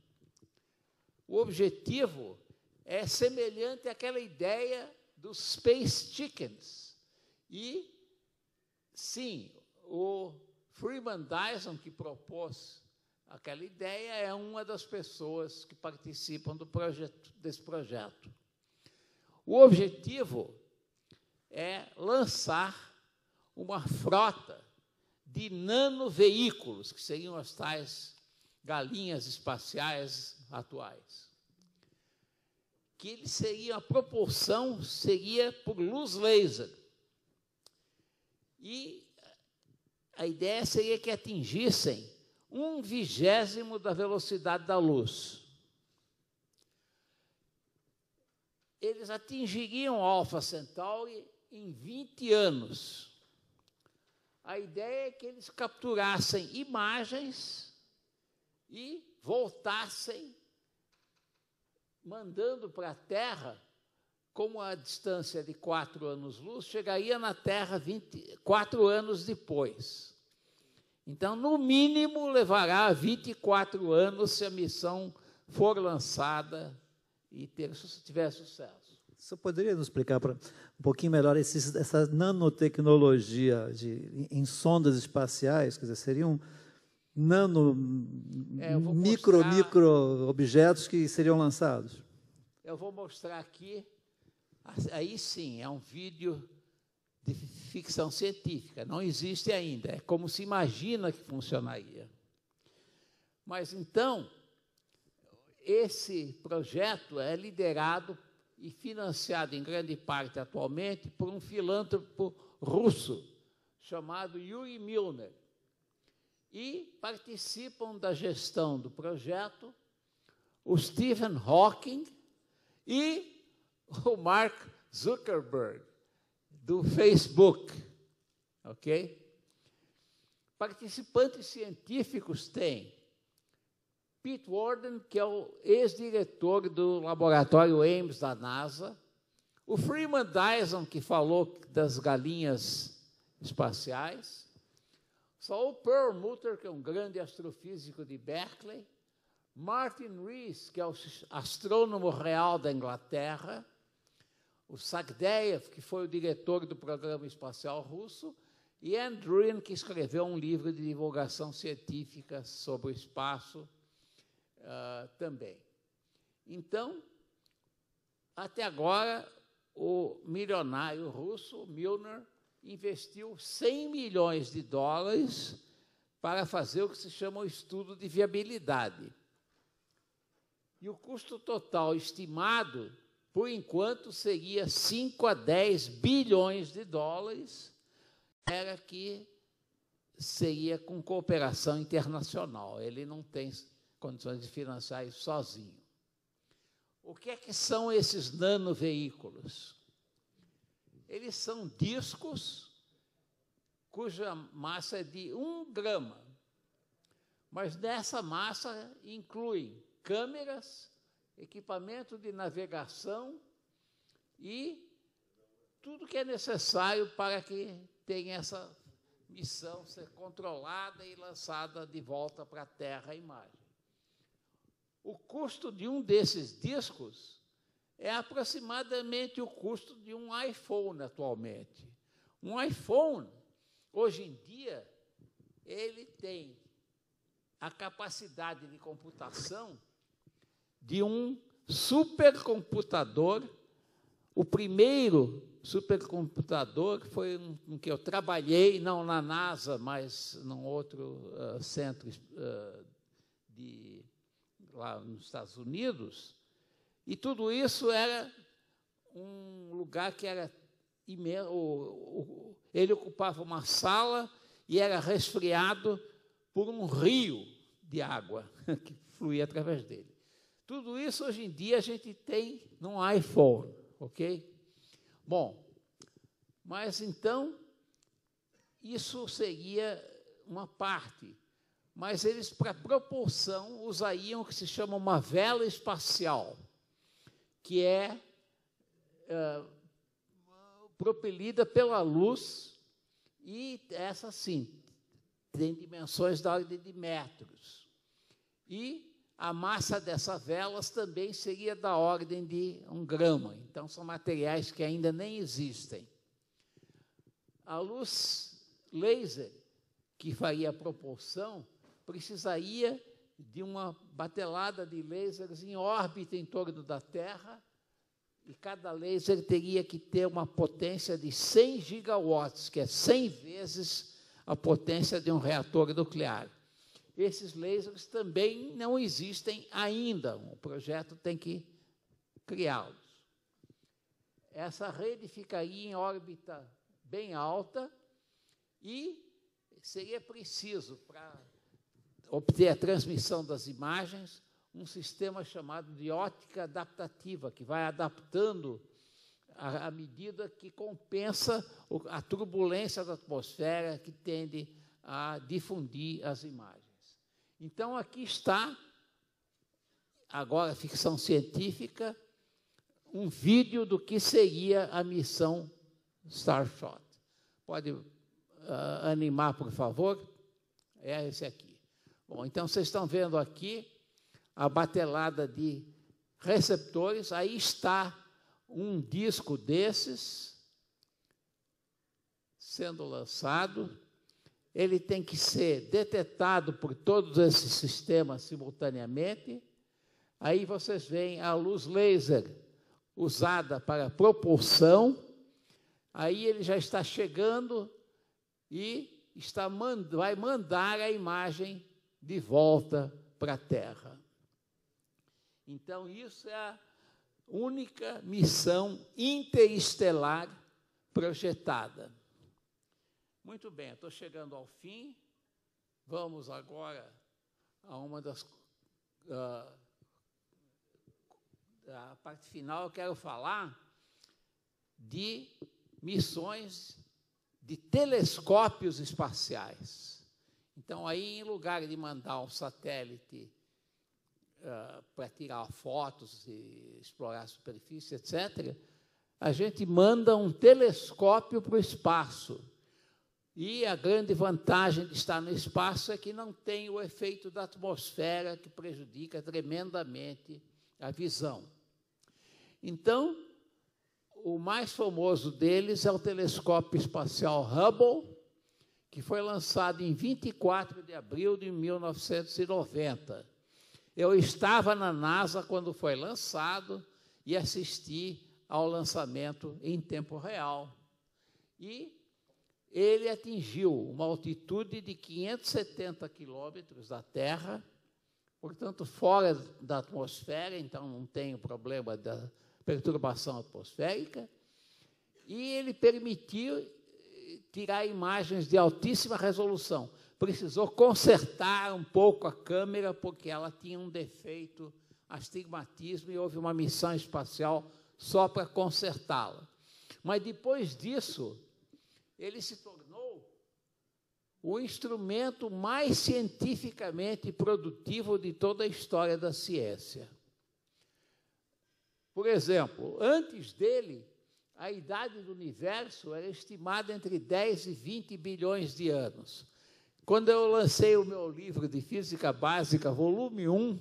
O objetivo é semelhante àquela ideia dos Space Chickens. E, sim, o Freeman Dyson, que propôs aquela ideia, é uma das pessoas que participam desse projeto. O objetivo é lançar uma frota de nanoveículos, que seriam as tais galinhas espaciais atuais. Que eles seriam, a propulsão seria por luz laser. E a ideia seria que atingissem 1/20 da velocidade da luz. Eles atingiriam Alpha Centauri em 20 anos. A ideia é que eles capturassem imagens e voltassem, mandando para a Terra, como a distância de 4 anos-luz, chegaria na Terra 4 anos depois. Então, no mínimo, levará 24 anos se a missão for lançada e tiver sucesso. Você poderia nos explicar um pouquinho melhor essa nanotecnologia em sondas espaciais? Quer dizer, seriam micro objetos que seriam lançados? Eu vou mostrar aqui. Aí sim, é um vídeo de ficção científica, não existe ainda, é como se imagina que funcionaria. Mas, então, esse projeto é liderado e financiado em grande parte atualmente por um filântropo russo chamado Yuri Milner. E participam da gestão do projeto o Stephen Hawking e o Mark Zuckerberg, do Facebook, ok? Participantes científicos têm Pete Worden, que é o ex-diretor do laboratório Ames da NASA, o Freeman Dyson, que falou das galinhas espaciais, Saul Perlmutter, que é um grande astrofísico de Berkeley, Martin Rees, que é o astrônomo real da Inglaterra, o Sagdeyev, que foi o diretor do programa espacial russo, e Andrew, que escreveu um livro de divulgação científica sobre o espaço também. Então, até agora, o milionário russo, Milner, investiu $100 milhões para fazer o que se chama o estudo de viabilidade. E o custo total estimado, por enquanto, seria 5 a 10 bilhões de dólares, era que seria com cooperação internacional. Ele não tem condições de financiar isso sozinho. O que é que são esses nanoveículos? Eles são discos cuja massa é de 1 grama, mas nessa massa incluem câmeras, equipamento de navegação e tudo que é necessário para que tenha essa missão ser controlada e lançada de volta para a Terra a imagem. O custo de um desses discos é aproximadamente o custo de um iPhone atualmente. Um iPhone, hoje em dia, ele tem a capacidade de computação de um supercomputador. O primeiro supercomputador foi um que eu trabalhei, não na NASA, mas num outro centro lá nos Estados Unidos, e tudo isso era um lugar que era imenso. Ele ocupava uma sala e era resfriado por um rio de água que fluía através dele. Tudo isso, hoje em dia, a gente tem num iPhone, ok? Bom, mas então, isso seria uma parte. Mas eles, para propulsão, usariam o que se chama uma vela espacial, que é propelida pela luz, e essa, sim, tem dimensões da ordem de metros. E a massa dessas velas também seria da ordem de 1 grama. Então, são materiais que ainda nem existem. A luz laser, que faria a propulsão, precisaria de uma batelada de lasers em órbita em torno da Terra, e cada laser teria que ter uma potência de 100 gigawatts, que é 100 vezes a potência de um reator nuclear. Esses lasers também não existem ainda, o projeto tem que criá-los. Essa rede ficaria em órbita bem alta e seria preciso, para obter a transmissão das imagens, um sistema chamado de ótica adaptativa, que vai adaptando à medida que compensa a turbulência da atmosfera, que tende a difundir as imagens. Então, aqui está, agora, ficção científica, um vídeo do que seria a missão Starshot. Pode animar, por favor? É esse aqui. Bom, então, vocês estão vendo aqui a batelada de receptores. Aí está um disco desses sendo lançado. Ele tem que ser detetado por todos esses sistemas simultaneamente. Aí vocês veem a luz laser usada para propulsão. Aí ele já está chegando e vai mandar a imagem de volta para a Terra. Então, isso é a única missão interestelar projetada. Muito bem, estou chegando ao fim. Vamos agora a uma das... a parte final. Eu quero falar de missões de telescópios espaciais. Então, aí, em lugar de mandar um satélite para tirar fotos e explorar a superfície, etc., a gente manda um telescópio para o espaço. E a grande vantagem de estar no espaço é que não tem o efeito da atmosfera, que prejudica tremendamente a visão. Então, o mais famoso deles é o telescópio espacial Hubble, que foi lançado em 24 de abril de 1990. Eu estava na NASA quando foi lançado e assisti ao lançamento em tempo real. E ele atingiu uma altitude de 570 quilômetros da Terra, portanto, fora da atmosfera, então não tem o problema da perturbação atmosférica, e ele permitiu tirar imagens de altíssima resolução. Precisou consertar um pouco a câmera, porque ela tinha um defeito, astigmatismo, e houve uma missão espacial só para consertá-la. Mas, depois disso, ele se tornou o instrumento mais cientificamente produtivo de toda a história da ciência. Por exemplo, antes dele, a idade do universo era estimada entre 10 e 20 bilhões de anos. Quando eu lancei o meu livro de Física Básica, volume 1,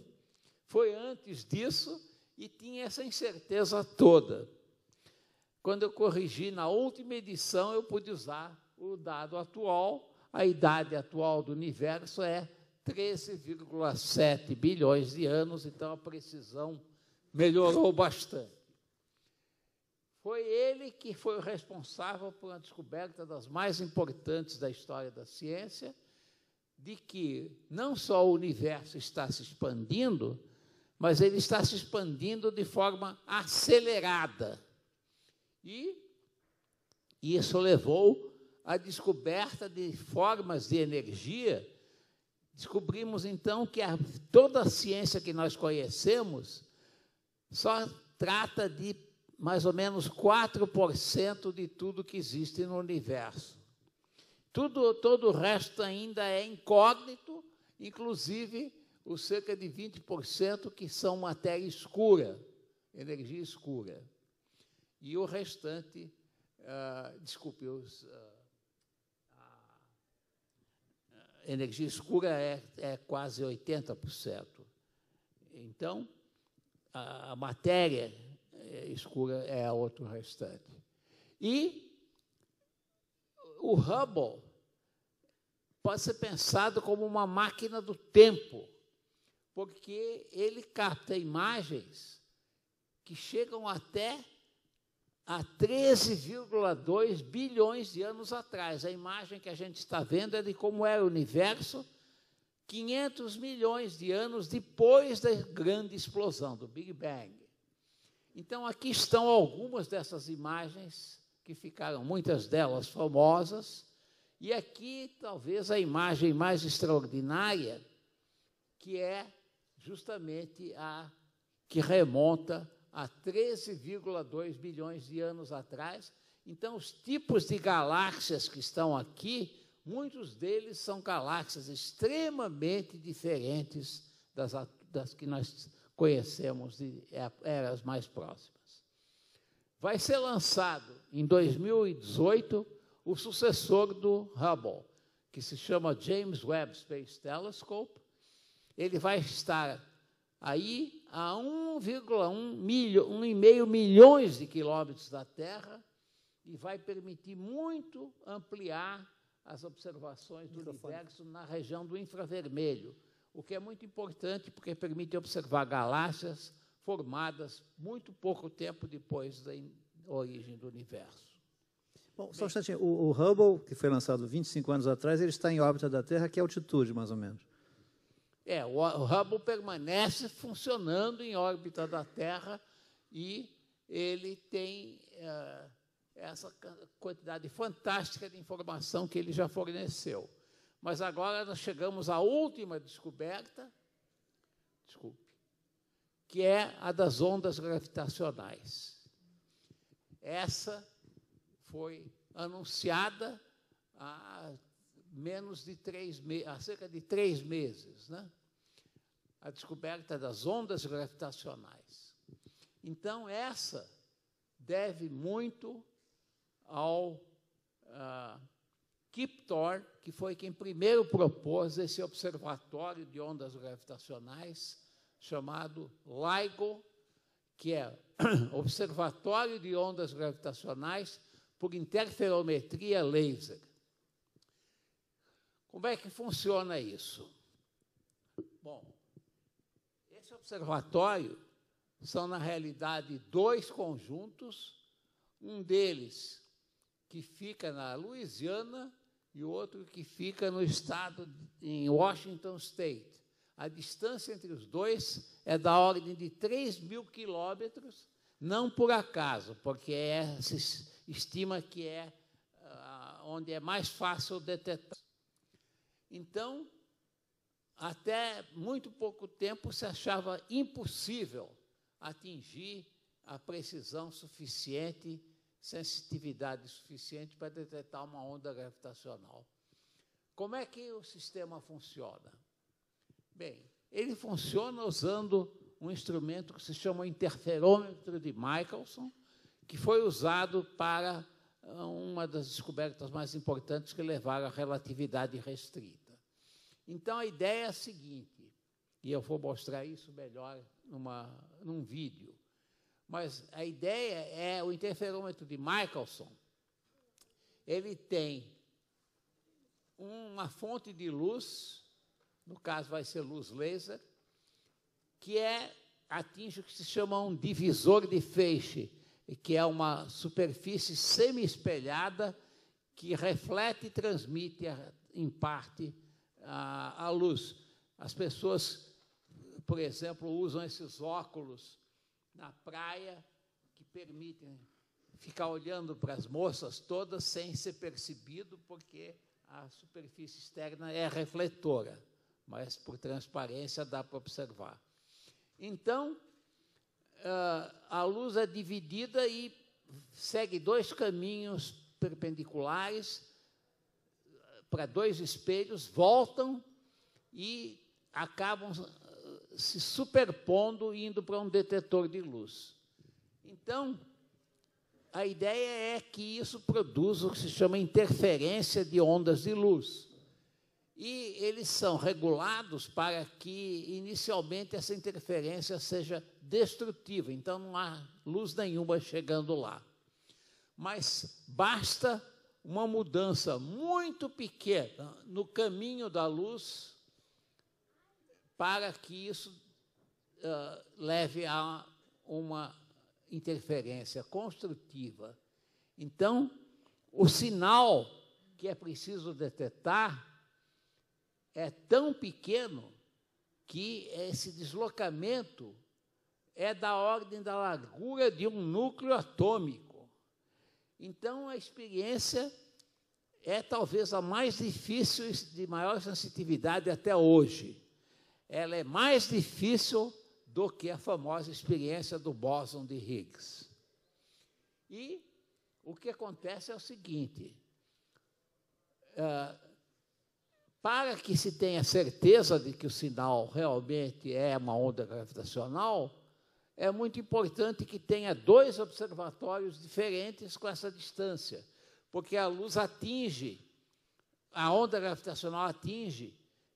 foi antes disso e tinha essa incerteza toda. Quando eu corrigi na última edição, eu pude usar o dado atual. A idade atual do universo é 13,7 bilhões de anos, então a precisão melhorou bastante. Foi ele que foi o responsável por uma descoberta das mais importantes da história da ciência, de que não só o universo está se expandindo, mas ele está se expandindo de forma acelerada. E isso levou à descoberta de formas de energia. Descobrimos, então, que toda a ciência que nós conhecemos só trata de mais ou menos 4% de tudo que existe no universo. Todo o resto ainda é incógnito, inclusive os cerca de 20% que são matéria escura, energia escura. E o restante, energia escura é quase 80%. Então, a matéria escura é outro restante. E o Hubble pode ser pensado como uma máquina do tempo, porque ele capta imagens que chegam até a 13,2 bilhões de anos atrás. A imagem que a gente está vendo é de como era o universo 500 milhões de anos depois da grande explosão, do Big Bang. Então, aqui estão algumas dessas imagens que ficaram, muitas delas famosas, e aqui talvez a imagem mais extraordinária, que é justamente a que remonta a 13,2 bilhões de anos atrás. Então, os tipos de galáxias que estão aqui, muitos deles são galáxias extremamente diferentes das que nós conhecemos de eras mais próximas. Vai ser lançado, em 2018, o sucessor do Hubble, que se chama James Webb Space Telescope. Ele vai estar aí a 1,5 milhões de quilômetros da Terra e vai permitir muito ampliar as observações do universo na região do infravermelho, o que é muito importante porque permite observar galáxias formadas muito pouco tempo depois da origem do universo. Bom, só um instantinho, o Hubble, que foi lançado 25 anos atrás, ele está em órbita da Terra, que altitude, mais ou menos? O Hubble permanece funcionando em órbita da Terra e ele tem essa quantidade fantástica de informação que ele já forneceu. Mas agora nós chegamos à última descoberta, que é a das ondas gravitacionais. Essa foi anunciada há cerca de 3 meses, né? A descoberta das ondas gravitacionais. Então, essa deve muito ao Kip Thorne, que foi quem primeiro propôs esse observatório de ondas gravitacionais, chamado LIGO, que é Observatório de Ondas Gravitacionais por Interferometria Laser. Como é que funciona isso? Bom, esse observatório são, na realidade, 2 conjuntos, um deles que fica na Louisiana e o outro que fica no estado, em Washington State. A distância entre os dois é da ordem de 3.000 quilômetros, não por acaso, porque se estima que é onde é mais fácil detectar. Então, até muito pouco tempo se achava impossível atingir a precisão suficiente, sensitividade suficiente para detectar uma onda gravitacional. Como é que o sistema funciona? Bem, ele funciona usando um instrumento que se chama interferômetro de Michelson, que foi usado para uma das descobertas mais importantes que levaram à relatividade restrita. Então, a ideia é a seguinte, e eu vou mostrar isso melhor num vídeo, mas a ideia é o interferômetro de Michelson, ele tem uma fonte de luz, no caso vai ser luz laser, que atinge o que se chama um divisor de feixe, que é uma superfície semi-espelhada que reflete e transmite, em parte, a luz. As pessoas, por exemplo, usam esses óculos na praia que permitem ficar olhando para as moças todas sem ser percebido, porque a superfície externa é refletora, mas por transparência dá para observar. Então, a luz é dividida e segue dois caminhos perpendiculares para dois espelhos, voltam e acabam se superpondo e indo para um detetor de luz. Então, a ideia é que isso produz o que se chama interferência de ondas de luz. E eles são regulados para que, inicialmente, essa interferência seja destrutiva. Então, não há luz nenhuma chegando lá. Mas basta uma mudança muito pequena no caminho da luz para que isso leve a uma interferência construtiva. Então, o sinal que é preciso detectar é tão pequeno que esse deslocamento é da ordem da largura de um núcleo atômico. Então, a experiência é talvez a mais difícil, de maior sensitividade até hoje. Ela é mais difícil do que a famosa experiência do bóson de Higgs. E o que acontece é o seguinte: para que se tenha certeza de que o sinal realmente é uma onda gravitacional, é muito importante que tenha dois observatórios diferentes com essa distância, porque a luz atinge, a onda gravitacional atinge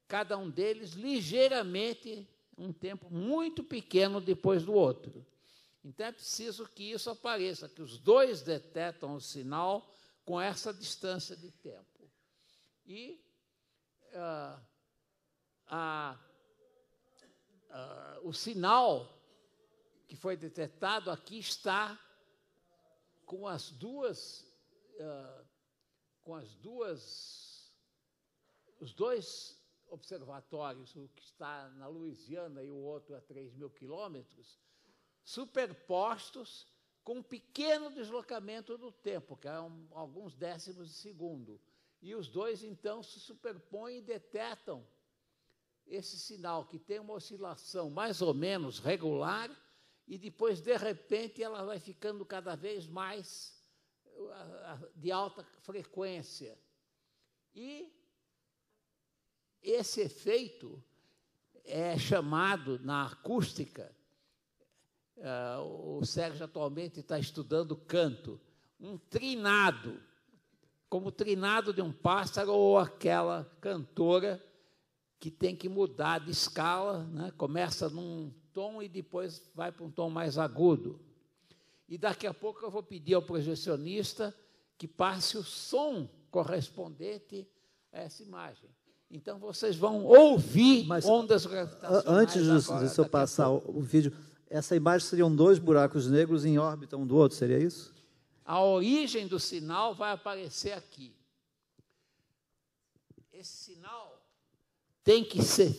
cada um deles ligeiramente, um tempo muito pequeno depois do outro. Então, é preciso que isso apareça, que os dois detectam o sinal com essa distância de tempo. E o sinal que foi detectado aqui está com os dois observatórios, o que está na Louisiana e o outro a 3.000 quilômetros, superpostos com um pequeno deslocamento do tempo, que é alguns décimos de segundo. E os dois, então, se superpõem e detectam esse sinal, que tem uma oscilação mais ou menos regular, e depois, de repente, ela vai ficando cada vez mais de alta frequência. E esse efeito é chamado, na acústica, o Sérgio atualmente está estudando canto, um trinado, como o trinado de um pássaro ou aquela cantora que tem que mudar de escala, né? Começa num tom e depois vai para um tom mais agudo. E daqui a pouco eu vou pedir ao projecionista que passe o som correspondente a essa imagem. Então, vocês vão ouvir ondas gravitacionais. Antes de eu passar o vídeo, essa imagem seriam dois buracos negros em órbita um do outro, seria isso? A origem do sinal vai aparecer aqui. Esse sinal tem que ser,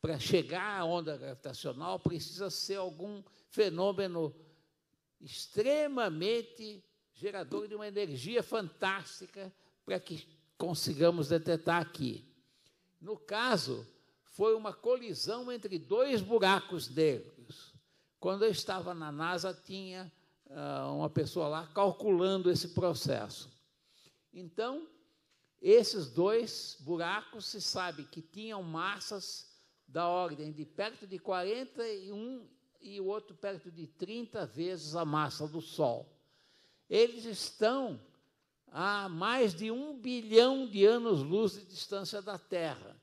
para chegar à onda gravitacional, precisa ser algum fenômeno extremamente gerador de uma energia fantástica para que consigamos detectar aqui. No caso, foi uma colisão entre dois buracos negros. Quando eu estava na NASA, tinha uma pessoa lá calculando esse processo. Então, esses dois buracos, se sabe que tinham massas da ordem de perto de 41 e o outro perto de 30 vezes a massa do Sol. Eles estão a mais de 1 bilhão de anos-luz de distância da Terra.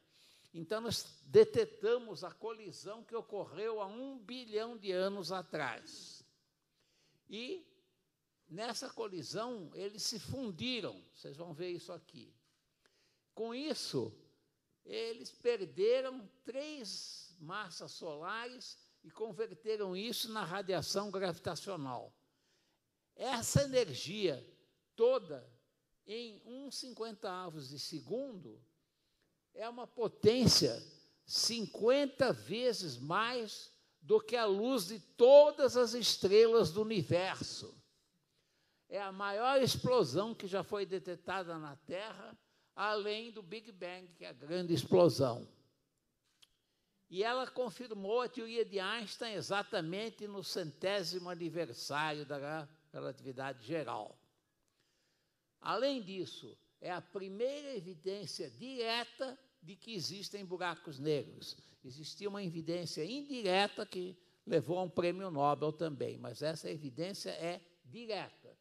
Então, nós detectamos a colisão que ocorreu há 1 bilhão de anos atrás. E, nessa colisão, eles se fundiram. Vocês vão ver isso aqui. Com isso, eles perderam 3 massas solares e converteram isso na radiação gravitacional. Essa energia toda, em 1/50 de segundo, é uma potência 50 vezes mais do que a luz de todas as estrelas do universo. é a maior explosão que já foi detectada na Terra, além do Big Bang, que é a grande explosão. E ela confirmou a teoria de Einstein exatamente no 100º aniversário da relatividade geral. Além disso, é a primeira evidência direta de que existem buracos negros. Existia uma evidência indireta que levou a um prêmio Nobel também, mas essa evidência é direta.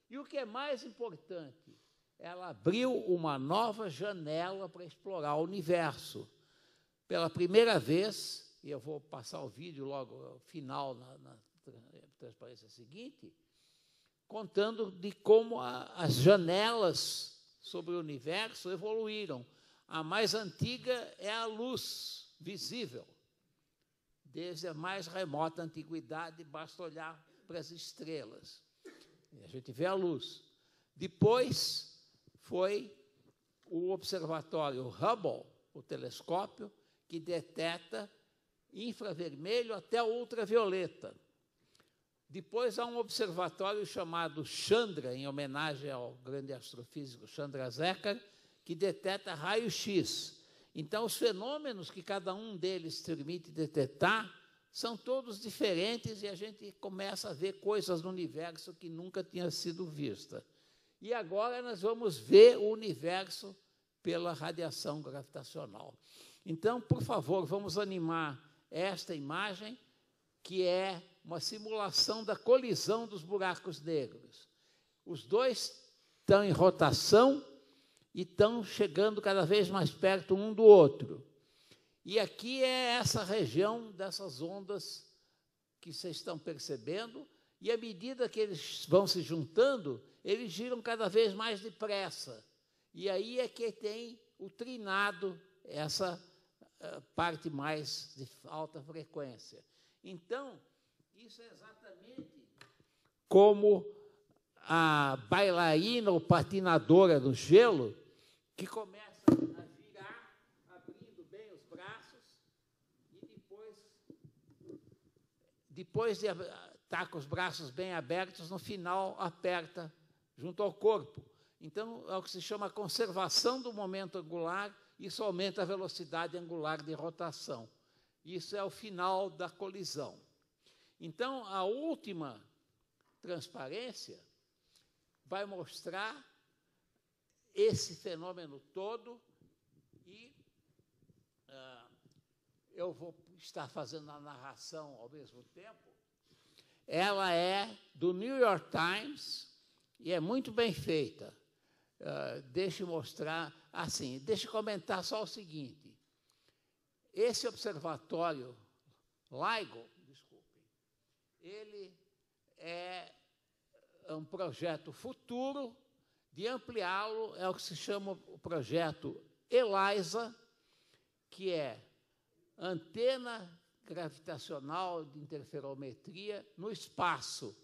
E o que é mais importante, ela abriu uma nova janela para explorar o universo. Pela primeira vez, e eu vou passar o vídeo logo ao final, na transparência seguinte, contando de como as janelas sobre o universo evoluíram. A mais antiga é a luz visível. Desde a mais remota antiguidade, basta olhar para as estrelas. E a gente vê a luz. Depois foi o observatório Hubble, o telescópio, que detecta infravermelho até ultravioleta. Depois há um observatório chamado Chandra, em homenagem ao grande astrofísico Chandrasekhar, que detecta raio-x. Então, os fenômenos que cada um deles permite detectar são todos diferentes e a gente começa a ver coisas no universo que nunca tinha sido vista. E agora nós vamos ver o universo pela radiação gravitacional. Então, por favor, vamos animar esta imagem, que é uma simulação da colisão dos buracos negros. Os dois estão em rotação e estão chegando cada vez mais perto um do outro. E aqui é essa região dessas ondas que vocês estão percebendo, e à medida que eles vão se juntando, eles giram cada vez mais depressa. E aí é que tem o trinado, essa parte mais de alta frequência. Então, isso é exatamente como a bailarina ou patinadora no gelo, que começa a girar, abrindo bem os braços, e depois de estar com os braços bem abertos, no final aperta junto ao corpo. Então, é o que se chama conservação do momento angular. Isso aumenta a velocidade angular de rotação. Isso é o final da colisão. Então, a última transparência vai mostrar esse fenômeno todo e eu vou estar fazendo a narração ao mesmo tempo. Ela é do New York Times e é muito bem feita. Deixa eu mostrar, assim, deixa eu comentar só o seguinte. Esse observatório LIGO, ele é um projeto futuro de ampliá-lo, é o que se chama o projeto ELISA, que é antena gravitacional de interferometria no espaço,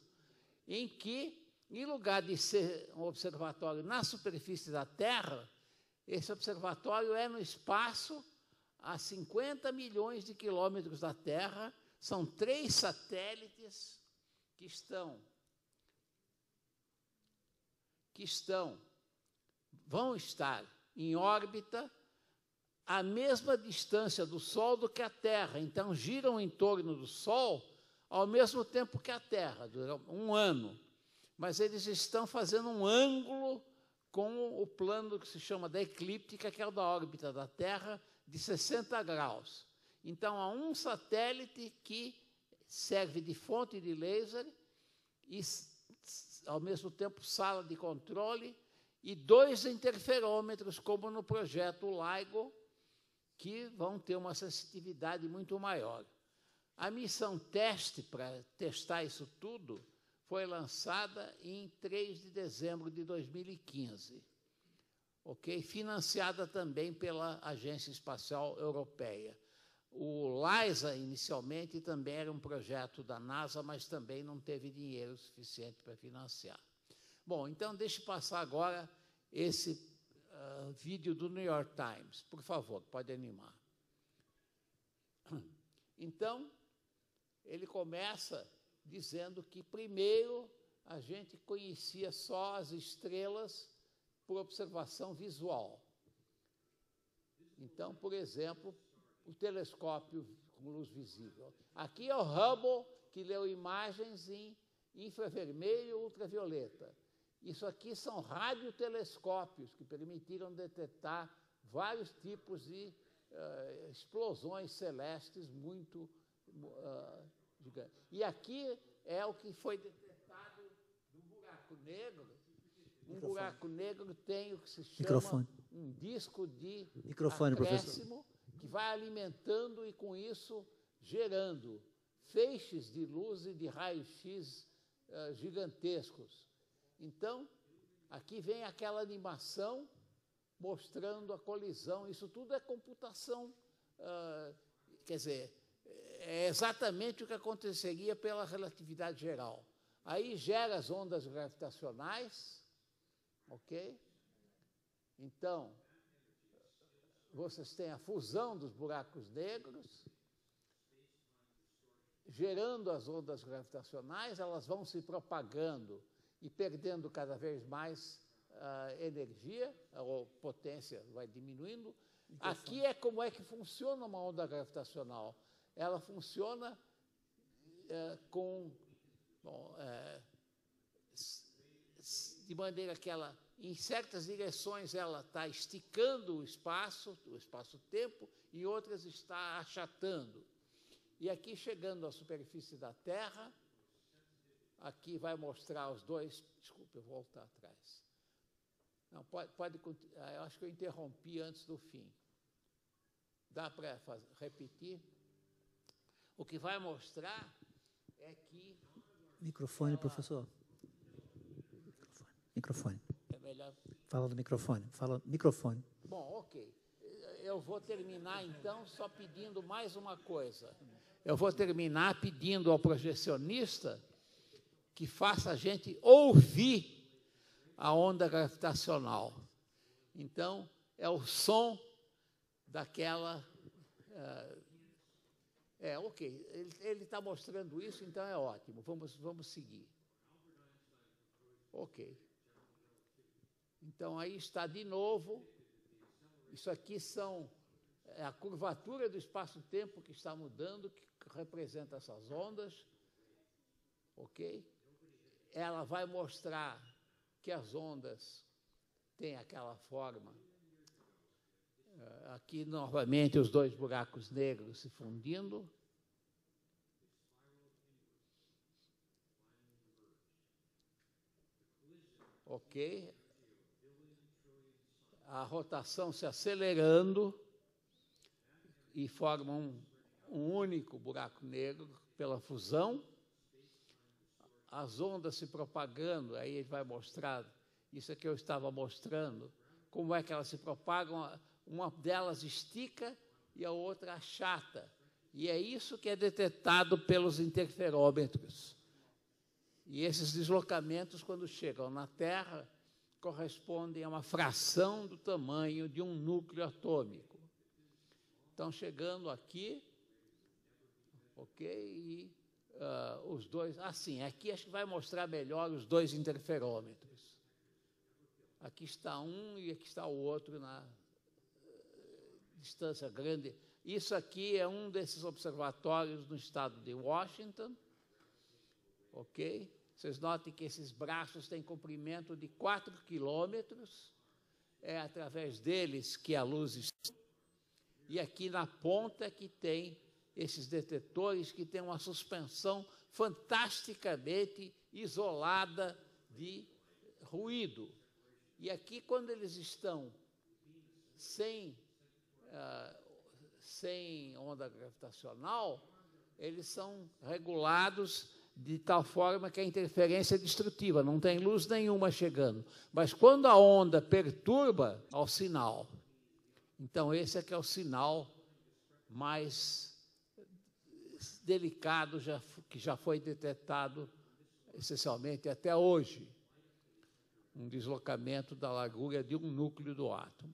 em que, em lugar de ser um observatório na superfície da Terra, esse observatório é no espaço a 50 milhões de quilômetros da Terra. São 3 satélites que vão estar em órbita à mesma distância do Sol do que a Terra. Então, giram em torno do Sol ao mesmo tempo que a Terra, durante um ano. Mas eles estão fazendo um ângulo com o plano que se chama da eclíptica, que é o da órbita da Terra, de 60 graus. Então, há um satélite que serve de fonte de laser e, ao mesmo tempo, sala de controle, e 2 interferômetros, como no projeto LIGO, que vão ter uma sensitividade muito maior. A missão teste para testar isso tudo foi lançada em 3 de dezembro de 2015, ok? Financiada também pela Agência Espacial Europeia. O LISA, inicialmente, também era um projeto da NASA, mas também não teve dinheiro suficiente para financiar. Bom, então, deixe passar agora esse vídeo do New York Times. Por favor, pode animar. Então, ele começa dizendo que, primeiro, a gente conhecia só as estrelas por observação visual. Então, por exemplo, o telescópio com luz visível. Aqui é o Hubble, que leu imagens em infravermelho e ultravioleta. Isso aqui são radiotelescópios que permitiram detectar vários tipos de explosões celestes muito gigantes. E aqui é o que foi detectado no buraco negro. Um buraco negro tem o que se chama um disco de acréscimo que vai alimentando e, com isso, gerando feixes de luz e de raio-x gigantescos. Então, aqui vem aquela animação mostrando a colisão. Isso tudo é computação, quer dizer, é exatamente o que aconteceria pela relatividade geral. Aí gera as ondas gravitacionais, ok? Então, vocês têm a fusão dos buracos negros, gerando as ondas gravitacionais, elas vão se propagando e perdendo cada vez mais energia, ou potência vai diminuindo. Aqui é como é que funciona uma onda gravitacional. Ela funciona de maneira que ela, em certas direções, ela está esticando o espaço-tempo, e em outras está achatando. E aqui, chegando à superfície da Terra, aqui vai mostrar os dois... Desculpe, eu vou voltar atrás. Não, pode eu acho que eu interrompi antes do fim. Dá para repetir? O que vai mostrar é que... Microfone, professor. Microfone. É melhor... Fala do microfone. Fala microfone. Bom, ok. Eu vou terminar, então, só pedindo mais uma coisa. Eu vou terminar pedindo ao projecionista que faça a gente ouvir a onda gravitacional. Então, é o som daquela... ok, ele está mostrando isso, então é ótimo. Vamos seguir. Ok. Então, aí está de novo. Isso aqui é a curvatura do espaço-tempo que está mudando, que representa essas ondas. Ok? Ela vai mostrar que as ondas têm aquela forma. Aqui, novamente, os dois buracos negros se fundindo. Ok? A rotação se acelerando e forma um único buraco negro pela fusão. As ondas se propagando, aí ele vai mostrar, isso é que eu estava mostrando, como é que elas se propagam. Uma delas estica e a outra achata. E é isso que é detectado pelos interferômetros. E esses deslocamentos, quando chegam na Terra, correspondem a uma fração do tamanho de um núcleo atômico. Então, chegando aqui, ok, e os dois... Assim, aqui acho que vai mostrar melhor os dois interferômetros. Aqui está um e aqui está o outro na distância grande. Isso aqui é um desses observatórios no estado de Washington, ok? Vocês notem que esses braços têm comprimento de 4 quilômetros, é através deles que a luz está. E aqui na ponta que tem esses detetores que têm uma suspensão fantasticamente isolada de ruído. E aqui, quando eles estão sem onda gravitacional, eles são regulados de tal forma que a interferência é destrutiva, não tem luz nenhuma chegando. Mas quando a onda perturba, há o sinal. Então, esse é que é o sinal mais delicado que já foi detectado, essencialmente, até hoje. Um deslocamento da largura de um núcleo do átomo.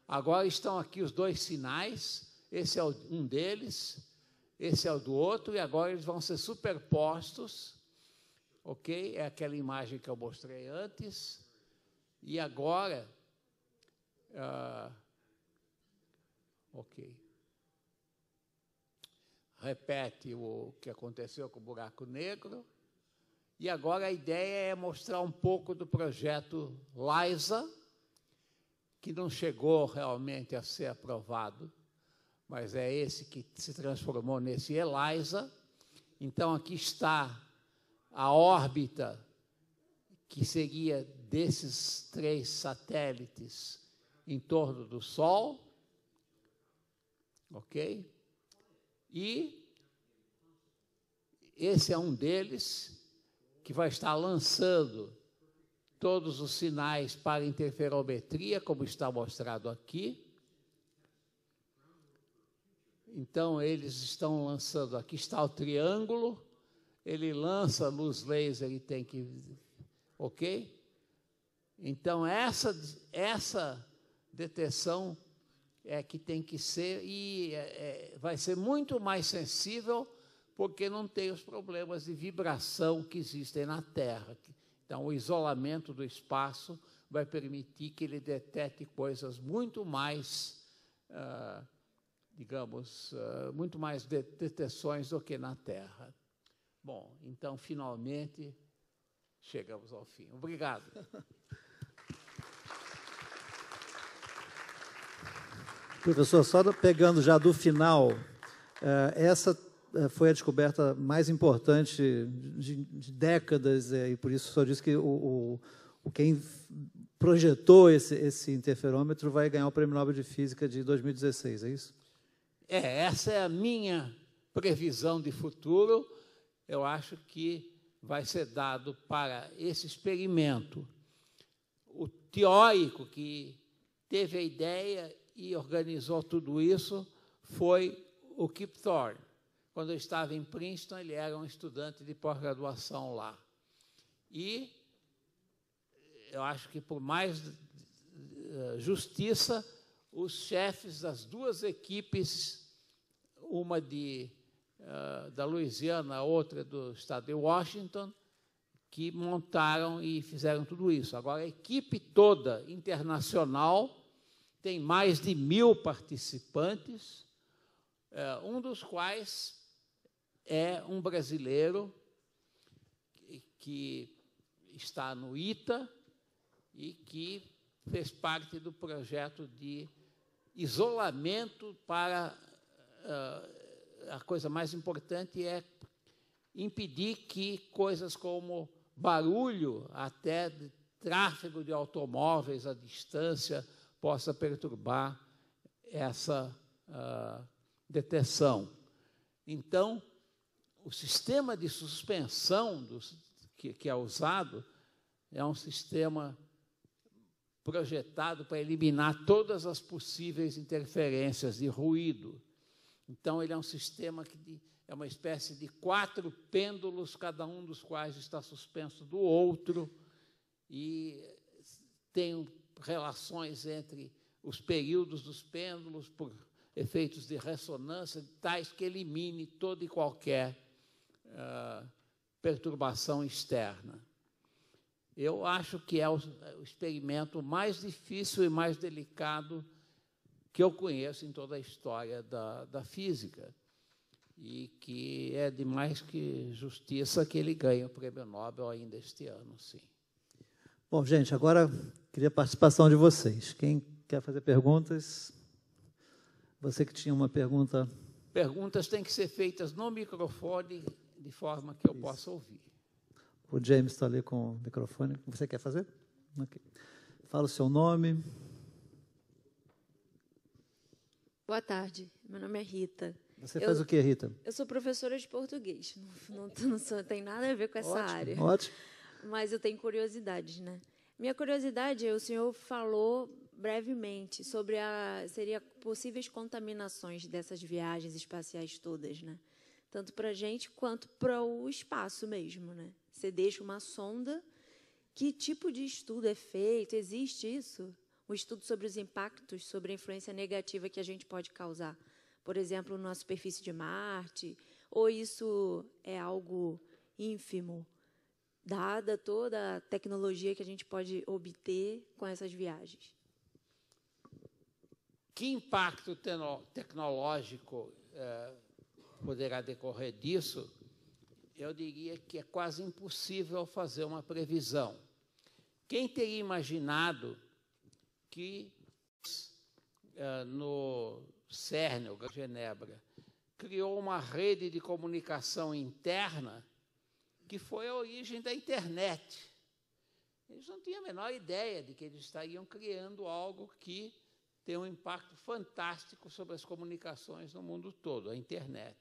Agora estão aqui os dois sinais, esse é um deles, esse é o do outro, e agora eles vão ser superpostos, ok? É aquela imagem que eu mostrei antes. E agora, ok. Repete o que aconteceu com o buraco negro. E agora a ideia é mostrar um pouco do projeto LISA, que não chegou realmente a ser aprovado, mas é esse que se transformou nesse ELISA. Então, aqui está a órbita, que seria desses 3 satélites em torno do Sol, ok? E esse é um deles, que vai estar lançando todos os sinais para interferometria, como está mostrado aqui. Então, eles estão lançando, aqui está o triângulo, ele lança luz laser e tem que... Ok? Então, essa detecção é que tem que ser, e vai ser muito mais sensível, porque não tem os problemas de vibração que existem na Terra. Então, o isolamento do espaço vai permitir que ele detecte coisas muito mais, digamos, muito mais detecções do que na Terra. Bom, então, finalmente, chegamos ao fim. Obrigado. Professor, só pegando já do final, essa foi a descoberta mais importante de décadas, e por isso o senhor disse que quem projetou esse interferômetro vai ganhar o Prêmio Nobel de Física de 2016, é isso? Essa é a minha previsão de futuro. Eu acho que vai ser dado para esse experimento. O teórico que teve a ideia e organizou tudo isso foi o Kip Thorne. Quando eu estava em Princeton, ele era um estudante de pós-graduação lá. E eu acho que, por mais justiça, os chefes das 2 equipes, uma da Louisiana, a outra do estado de Washington, que montaram e fizeram tudo isso. Agora, a equipe toda internacional tem mais de 1.000 participantes, um dos quais é um brasileiro que está no ITA e que fez parte do projeto de isolamento para... a coisa mais importante é impedir que coisas como barulho, até de tráfego de automóveis à distância, possa perturbar essa detecção. Então, o sistema de suspensão que é usado é um sistema projetado para eliminar todas as possíveis interferências de ruído. Então, ele é um sistema que é uma espécie de 4 pêndulos, cada um dos quais está suspenso do outro, e tem relações entre os períodos dos pêndulos por efeitos de ressonância, tais que elimine toda e qualquer perturbação externa. Eu acho que é o experimento mais difícil e mais delicado que eu conheço em toda a história da física, e que é de mais que justiça que ele ganhe o Prêmio Nobel ainda este ano, sim. Bom, gente, agora queria a participação de vocês. Quem quer fazer perguntas? Você que tinha uma pergunta... Perguntas têm que ser feitas no microfone, de forma que eu possa ouvir. O James está ali com o microfone. Você quer fazer? Okay. Fala o seu nome. Boa tarde, meu nome é Rita. Você faz o que, Rita? Eu sou professora de português, não tem nada a ver com essa área. Ótimo. Mas eu tenho curiosidades, né? Minha curiosidade é, o senhor falou brevemente sobre seria possíveis contaminações dessas viagens espaciais todas, né? Tanto para a gente quanto para o espaço mesmo, né? Você deixa uma sonda, que tipo de estudo é feito? Existe isso? Um estudo sobre os impactos, sobre a influência negativa que a gente pode causar, por exemplo, na superfície de Marte, ou isso é algo ínfimo dada toda a tecnologia que a gente pode obter com essas viagens. Que impacto tecnológico poderá decorrer disso? Eu diria que é quase impossível fazer uma previsão. Quem teria imaginado que no CERN, o Genebra, criou uma rede de comunicação interna que foi a origem da internet. Eles não tinham a menor ideia de que eles estariam criando algo que tem um impacto fantástico sobre as comunicações no mundo todo, a internet.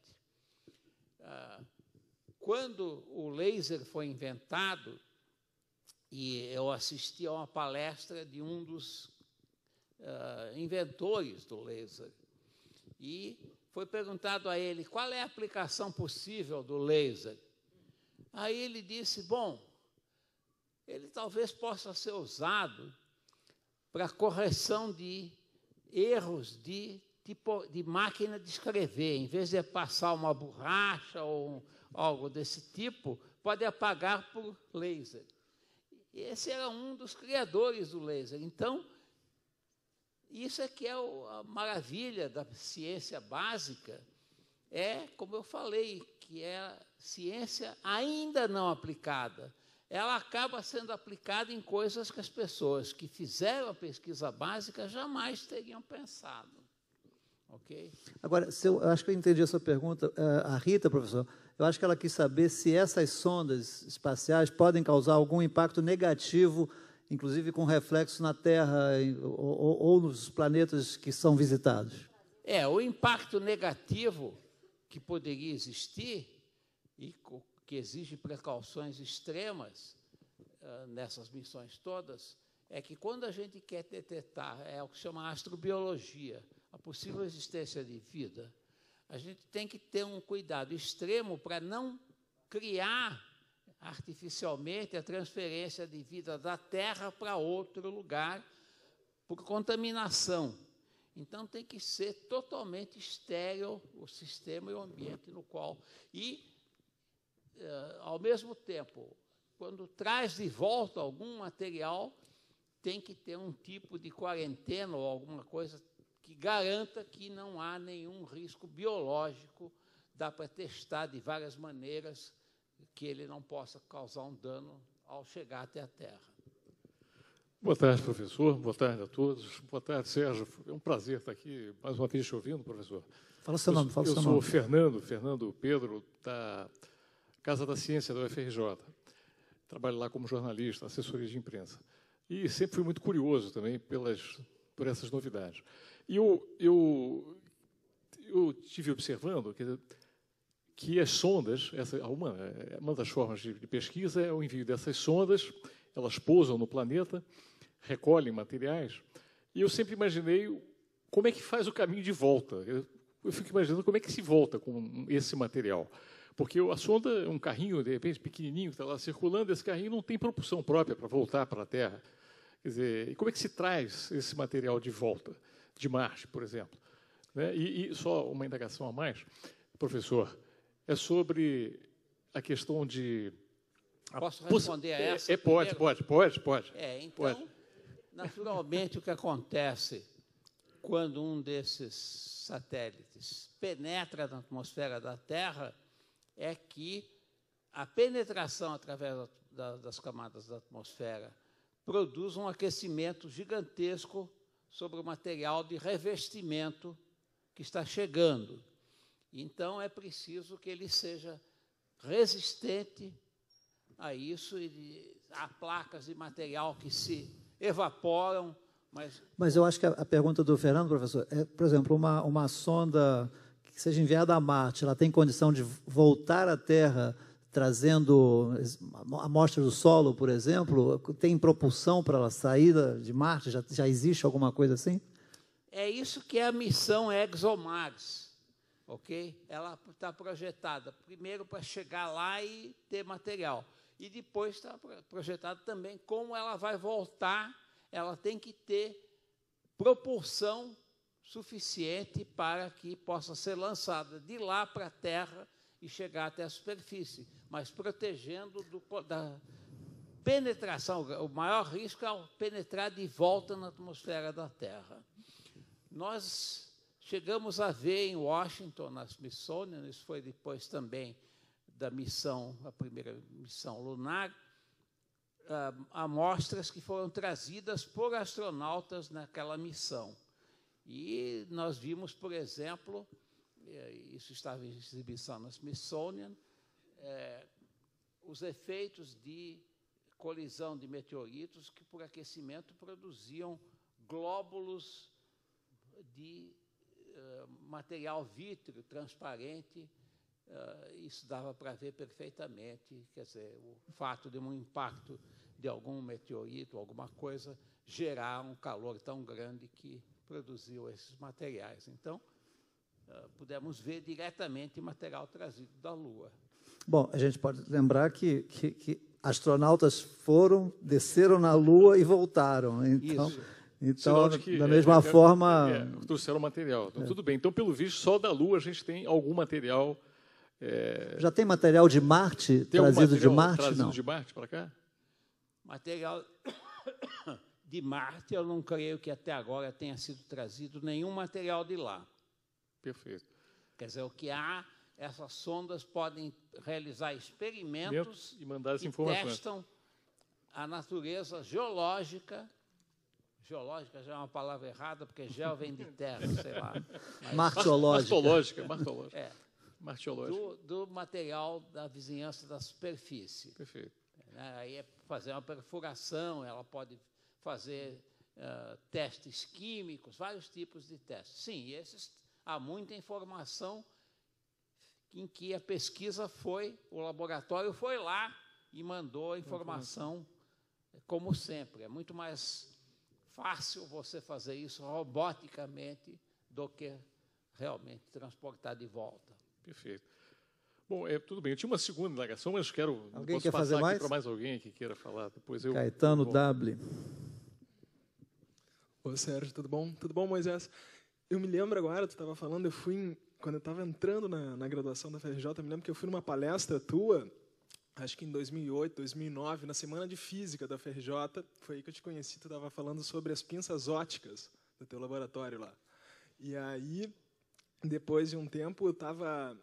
Quando o laser foi inventado, e eu assisti a uma palestra de um dos inventores do laser, e foi perguntado a ele qual é a aplicação possível do laser. Aí ele disse, bom, ele talvez possa ser usado para correção de erros de máquina de escrever. Em vez de passar uma borracha ou algo desse tipo, pode apagar por laser. E esse era um dos criadores do laser. Então, isso é que é a maravilha da ciência básica, como eu falei, que é a ciência ainda não aplicada. Ela acaba sendo aplicada em coisas que as pessoas que fizeram a pesquisa básica jamais teriam pensado. Ok? Agora, eu acho que eu entendi a sua pergunta. A Rita, professor, eu acho que ela quis saber se essas sondas espaciais podem causar algum impacto negativo, inclusive com reflexo na Terra ou nos planetas que são visitados. O impacto negativo que poderia existir e que exige precauções extremas nessas missões todas, é que quando a gente quer detectar, o que chama astrobiologia, a possível existência de vida, a gente tem que ter um cuidado extremo para não criar artificialmente a transferência de vida da Terra para outro lugar por contaminação. Então, tem que ser totalmente estéril o sistema e o ambiente no qual... ao mesmo tempo, quando traz de volta algum material, tem que ter um tipo de quarentena ou alguma coisa que garanta que não há nenhum risco biológico. Dá para testar de várias maneiras que ele não possa causar um dano ao chegar até a Terra. Boa tarde, professor. Boa tarde a todos. Boa tarde, Sérgio. É um prazer estar aqui mais uma vez te ouvindo, professor. Fala seu nome, fala seu nome. Eu sou Fernando Pedro, da Casa da Ciência da UFRJ. Trabalho lá como jornalista, assessoria de imprensa. E sempre fui muito curioso também por essas novidades. E eu estive observando que as sondas, uma das formas de pesquisa é o envio dessas sondas, elas pousam no planeta, recolhem materiais, e eu sempre imaginei como é que faz o caminho de volta. Eu fico imaginando como é que se volta com esse material. Porque a sonda é um carrinho, de repente, pequenininho, que está lá circulando, esse carrinho não tem propulsão própria para voltar para a Terra. Quer dizer, e como é que se traz esse material de volta, de Marte, por exemplo? Né? E só uma indagação a mais, professor, é sobre a questão de... Posso responder a essa? Pode. Então, pode. Naturalmente, o que acontece quando um desses satélites penetra na atmosfera da Terra é que a penetração através das camadas da atmosfera produz um aquecimento gigantesco sobre o material de revestimento que está chegando. Então, é preciso que ele seja resistente a isso. Há placas de material que se evaporam. Mas eu acho que a pergunta do Fernando, professor, é, por exemplo, uma sonda que seja enviada a Marte, ela tem condição de voltar à Terra trazendo amostras do solo, por exemplo? Tem propulsão para ela sair de Marte? Já existe alguma coisa assim? É isso que é a missão ExoMars, ok? Ela está projetada primeiro para chegar lá e ter material. E depois está projetado também como ela vai voltar. Ela tem que ter propulsão suficiente para que possa ser lançada de lá para a Terra e chegar até a superfície, mas protegendo da penetração. O maior risco é penetrar de volta na atmosfera da Terra. Nós chegamos a ver em Washington, na Smithsonian, isso foi depois também da missão, a primeira missão lunar, amostras que foram trazidas por astronautas naquela missão. E nós vimos, por exemplo, isso estava em exibição na Smithsonian, os efeitos de colisão de meteoritos que, por aquecimento, produziam glóbulos de material vítreo transparente. Isso dava para ver perfeitamente, quer dizer, o fato de um impacto de algum meteorito, alguma coisa, gerar um calor tão grande que produziu esses materiais. Então, pudemos ver diretamente material trazido da Lua. Bom, a gente pode lembrar que astronautas desceram na Lua e voltaram. Então da mesma forma... trouxeram material. Então, tudo bem. Então, pelo visto, só da Lua a gente tem algum material... Já tem material de Marte, trazido de Marte? Trazido de Marte para cá? Material de Marte, eu não creio que até agora tenha sido trazido nenhum material de lá. Perfeito. Quer dizer, o que há, essas sondas podem realizar experimentos e mandar as que informações. Testam a natureza geológica. Geológica já é uma palavra errada, porque geo vem de terra, sei lá. Martiológica. Martiológica. Do material da vizinhança da superfície. Perfeito. Aí é fazer uma perfuração, ela pode fazer testes químicos, vários tipos de testes. Sim, há muita informação em que a pesquisa o laboratório foi lá e mandou a informação, como sempre. É muito mais fácil você fazer isso roboticamente do que realmente transportar de volta. Perfeito. Bom, tudo bem. Eu tinha uma segunda indagação, mas Alguém quer fazer mais? Para mais alguém que queira falar. Depois Caetano Dable. Ô, Sérgio, tudo bom? Tudo bom, Moisés? Eu me lembro agora, tu estava falando, quando eu estava entrando na graduação da FRJ, eu me lembro que eu fui numa palestra tua, acho que em 2008, 2009, na Semana de Física da FRJ, foi aí que eu te conheci, tu estava falando sobre as pinças ópticas do teu laboratório lá. E aí, depois de um tempo,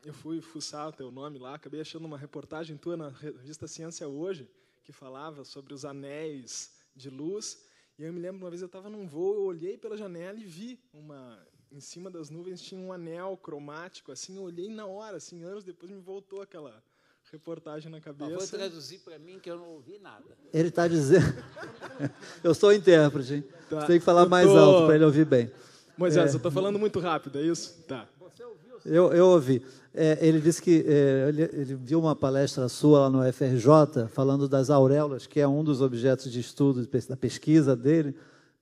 eu fui fuçar o teu nome lá, acabei achando uma reportagem tua na revista Ciência Hoje, que falava sobre os anéis de luz. E eu me lembro, uma vez eu estava num voo, eu olhei pela janela e vi em cima das nuvens tinha um anel cromático, assim, eu olhei na hora, assim, anos depois me voltou aquela reportagem na cabeça. Vou traduzir para mim que eu não ouvi nada. Ele está dizendo... Eu sou intérprete, hein? Tá. Você tem que falar mais alto para ele ouvir bem. Moisés, eu estou falando muito rápido, é isso? Tá. Você ouviu? Eu ouvi. Ele disse que ele viu uma palestra sua lá no FRJ, falando das auréolas, que é um dos objetos de estudo da pesquisa dele,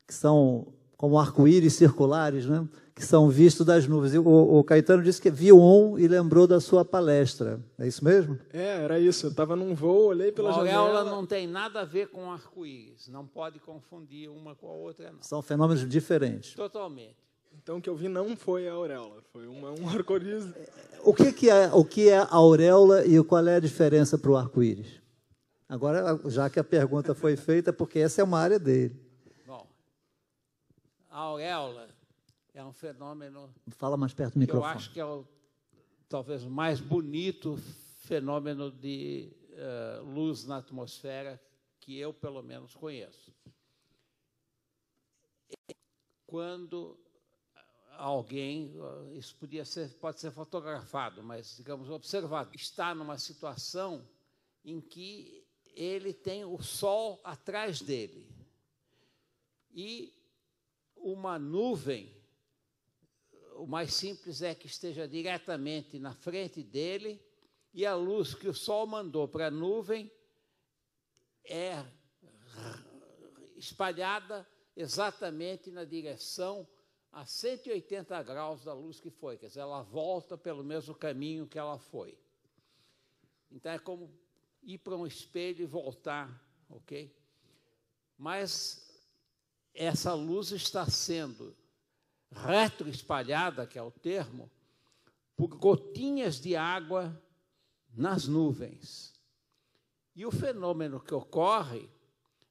que são como arco-íris circulares, né? Que são vistos das nuvens. E o Caetano disse que viu e lembrou da sua palestra. É isso mesmo? Era isso. Eu estava num voo, olhei pela janela. A auréola não tem nada a ver com arco-íris. Não pode confundir uma com a outra, não. São fenômenos diferentes. Totalmente. Então, o que eu vi não foi a auréola, foi um arco-íris. O que é a auréola e qual é a diferença para o arco-íris? Agora, já que a pergunta foi feita, porque essa é uma área dele. Bom, a auréola é um fenômeno... Fala mais perto do microfone. Eu acho que é talvez o mais bonito fenômeno de luz na atmosfera que eu, pelo menos, conheço. Quando alguém, isso pode ser fotografado, mas, digamos, observado, está numa situação em que ele tem o Sol atrás dele e uma nuvem, o mais simples é que esteja diretamente na frente dele e a luz que o Sol mandou para a nuvem é espalhada exatamente na direção a 180 graus da luz que foi, quer dizer, ela volta pelo mesmo caminho que ela foi. Então, é como ir para um espelho e voltar, ok? Mas essa luz está sendo retroespalhada, que é o termo, por gotinhas de água nas nuvens. E o fenômeno que ocorre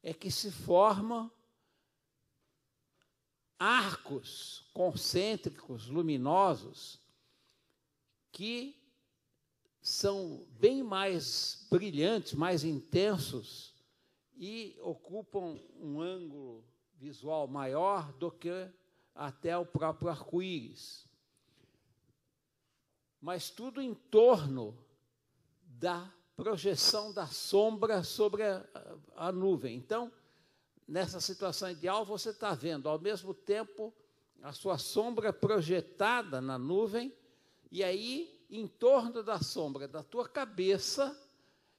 é que se formam arcos concêntricos luminosos que são bem mais brilhantes, mais intensos e ocupam um ângulo visual maior do que até o próprio arco-íris. Mas tudo em torno da projeção da sombra sobre a nuvem. Então, nessa situação ideal, você está vendo, ao mesmo tempo, a sua sombra projetada na nuvem, e aí, em torno da sombra da tua cabeça,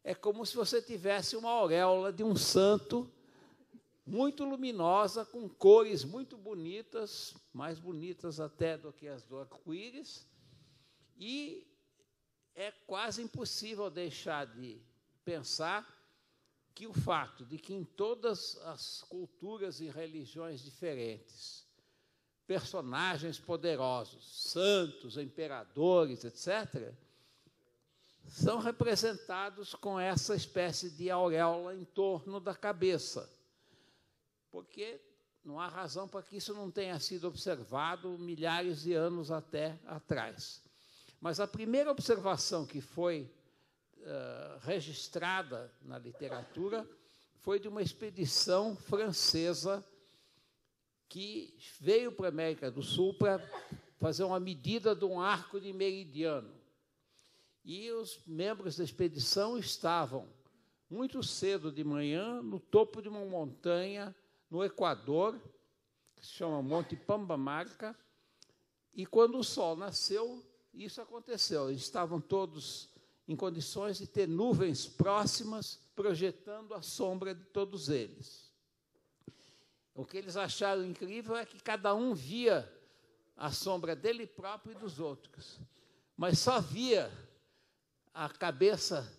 é como se você tivesse uma auréola de um santo muito luminosa, com cores muito bonitas, mais bonitas até do que as do arco-íris, e é quase impossível deixar de pensar que o fato de que em todas as culturas e religiões diferentes, personagens poderosos, santos, imperadores, etc., são representados com essa espécie de auréola em torno da cabeça, porque não há razão para que isso não tenha sido observado milhares de anos até atrás. Mas a primeira observação que foi registrada na literatura foi de uma expedição francesa que veio para a América do Sul para fazer uma medida de um arco de meridiano. E os membros da expedição estavam muito cedo de manhã no topo de uma montanha no Equador, que se chama Monte Pambamarca, e quando o sol nasceu, isso aconteceu. Eles estavam todos em condições de ter nuvens próximas, projetando a sombra de todos eles. O que eles acharam incrível é que cada um via a sombra dele próprio e dos outros, mas só via a cabeça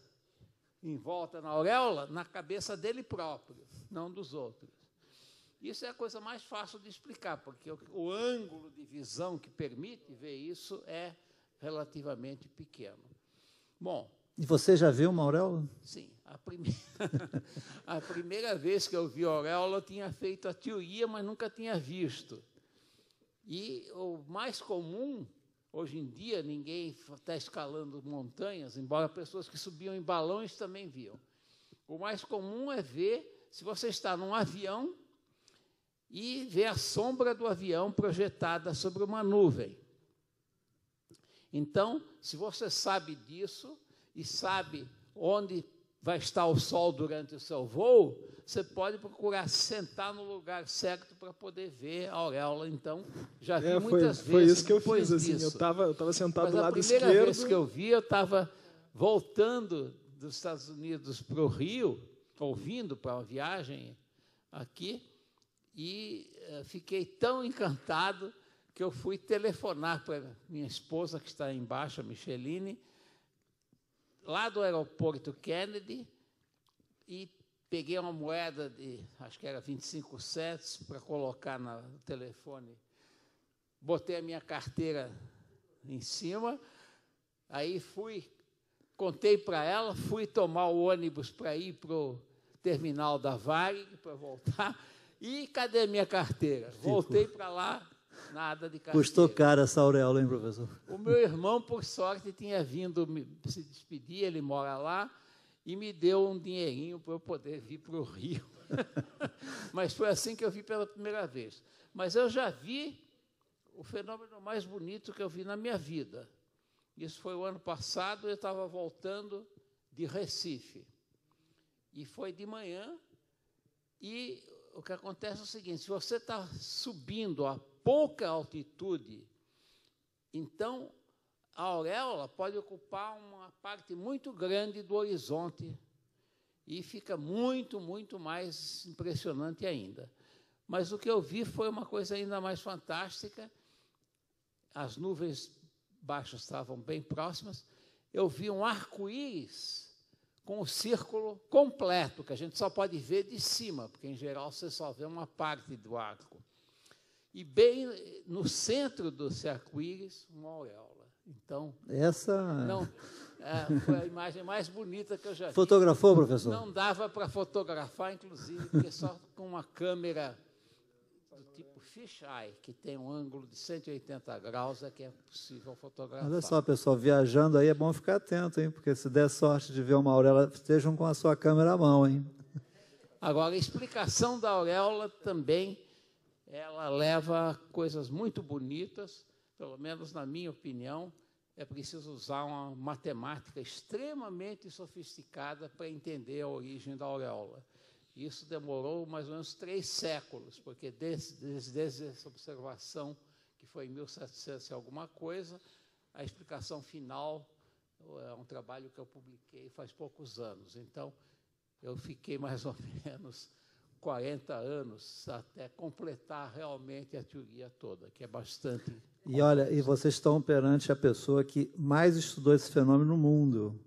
em volta na auréola, na cabeça dele próprio, não dos outros. Isso é a coisa mais fácil de explicar, porque o ângulo de visão que permite ver isso é relativamente pequeno. Bom. E você já viu uma auréola? Sim. A primeira vez que eu vi a auréola, eu tinha feito a teoria, mas nunca tinha visto. E o mais comum, hoje em dia, ninguém está escalando montanhas, embora pessoas que subiam em balões também viam. O mais comum é ver, se você está num avião, e ver a sombra do avião projetada sobre uma nuvem. Então, se você sabe disso e sabe onde vai estar o sol durante o seu voo, você pode procurar sentar no lugar certo para poder ver a auréola. Então, já vi muitas vezes. Foi isso que eu fiz. Assim, eu estava sentado do lado esquerdo. A primeira vez que eu vi, eu estava voltando dos Estados Unidos para o Rio, ouvindo para uma viagem aqui, e fiquei tão encantado que eu fui telefonar para minha esposa, que está embaixo, a Micheline, lá do aeroporto Kennedy, e peguei uma moeda de, acho que era 25 cents, para colocar no telefone. Botei a minha carteira em cima, aí contei para ela, fui tomar o ônibus para ir para o terminal da Varig, para voltar, e cadê a minha carteira? Voltei para lá, nada de carteira. Custou caro essa auréola, hein, professor? O meu irmão, por sorte, tinha vindo se despedir, ele mora lá, e me deu um dinheirinho para eu poder vir para o Rio. Mas foi assim que eu vi pela primeira vez. Mas eu já vi o fenômeno mais bonito que eu vi na minha vida. Isso foi o ano passado, eu estava voltando de Recife. E foi de manhã, e o que acontece é o seguinte: se você está subindo a pouca altitude, então a auréola pode ocupar uma parte muito grande do horizonte e fica muito, muito mais impressionante ainda. Mas o que eu vi foi uma coisa ainda mais fantástica. As nuvens baixas estavam bem próximas. Eu vi um arco-íris com o círculo completo, que a gente só pode ver de cima, porque, em geral, você só vê uma parte do arco. E bem no centro desse arco-íris, uma auréola. Então, essa... não, foi a imagem mais bonita que eu já vi. Fotografou, professor? Não dava para fotografar, inclusive, porque só com uma câmera do tipo fisheye, que tem um ângulo de 180 graus, é que é possível fotografar. Olha só, pessoal, viajando aí é bom ficar atento, hein? Porque se der sorte de ver uma auréola, estejam com a sua câmera à mão, hein? Agora, a explicação da auréola também, ela leva a coisas muito bonitas, pelo menos na minha opinião. É preciso usar uma matemática extremamente sofisticada para entender a origem da auréola. Isso demorou mais ou menos 3 séculos, porque desde essa observação, que foi em 1700 e alguma coisa, a explicação final é um trabalho que eu publiquei faz poucos anos. Então, eu fiquei mais ou menos 40 anos até completar realmente a teoria toda, que é bastante... E olha, e vocês estão perante a pessoa que mais estudou esse fenômeno no mundo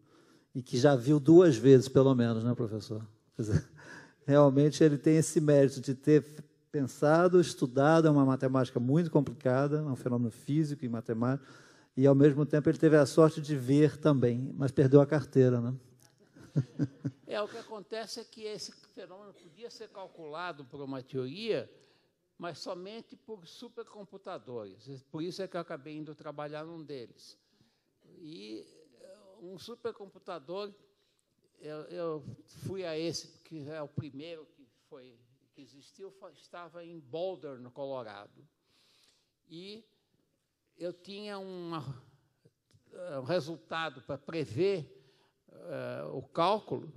e que já viu 2 vezes, pelo menos, né, professor? Quer dizer, realmente ele tem esse mérito de ter pensado, estudado, é uma matemática muito complicada, é um fenômeno físico e matemático, e, ao mesmo tempo, ele teve a sorte de ver também, mas perdeu a carteira, né? O que acontece é que esse fenômeno podia ser calculado por uma teoria, mas somente por supercomputadores. Por isso é que eu acabei indo trabalhar num deles. E um supercomputador, eu fui a esse, que é o primeiro que existiu, estava em Boulder, no Colorado. E eu tinha um resultado para prever o cálculo,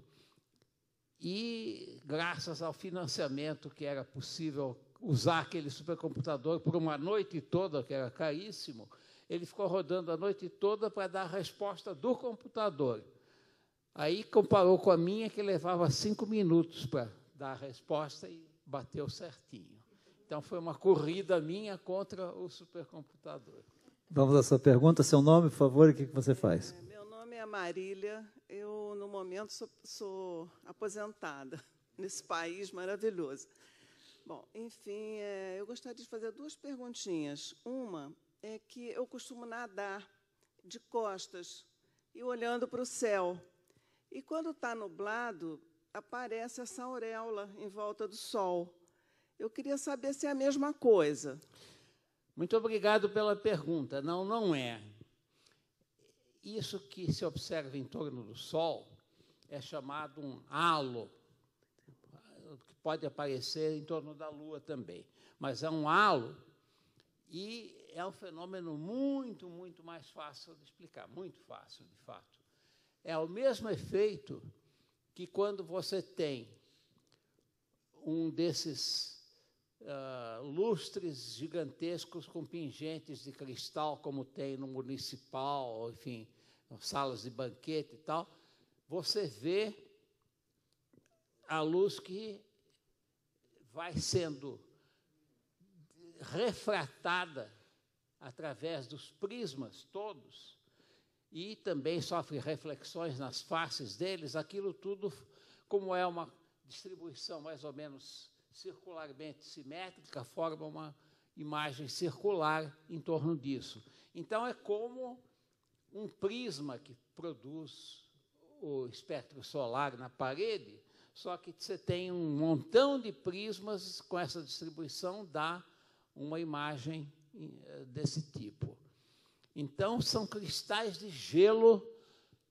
e, graças ao financiamento que era possível usar aquele supercomputador por uma noite toda, que era caríssimo, ele ficou rodando a noite toda para dar a resposta do computador. Aí comparou com a minha, que levava 5 minutos para dar a resposta, e bateu certinho. Então, foi uma corrida minha contra o supercomputador. Vamos à sua pergunta. Seu nome, por favor, e o que você faz? Meu nome é Marília. Eu, no momento, sou aposentada nesse país maravilhoso. Bom, enfim, eu gostaria de fazer 2 perguntinhas. Uma é que eu costumo nadar de costas e olhando para o céu. E, quando está nublado, aparece essa auréola em volta do Sol. Eu queria saber se é a mesma coisa. Muito obrigado pela pergunta. Não, não é. Isso que se observa em torno do Sol é chamado um halo, que pode aparecer em torno da Lua também. Mas é um halo e é um fenômeno muito, muito mais fácil de explicar, muito fácil, de fato. É o mesmo efeito que quando você tem um desses lustres gigantescos com pingentes de cristal, como tem no Municipal, enfim, salas de banquete e tal, você vê a luz que vai sendo refratada através dos prismas todos, e também sofre reflexões nas faces deles. Aquilo tudo, como é uma distribuição mais ou menos circularmente simétrica, forma uma imagem circular em torno disso. Então, é como um prisma que produz o espectro solar na parede, só que você tem um montão de prismas com essa distribuição, dá uma imagem desse tipo. Então, são cristais de gelo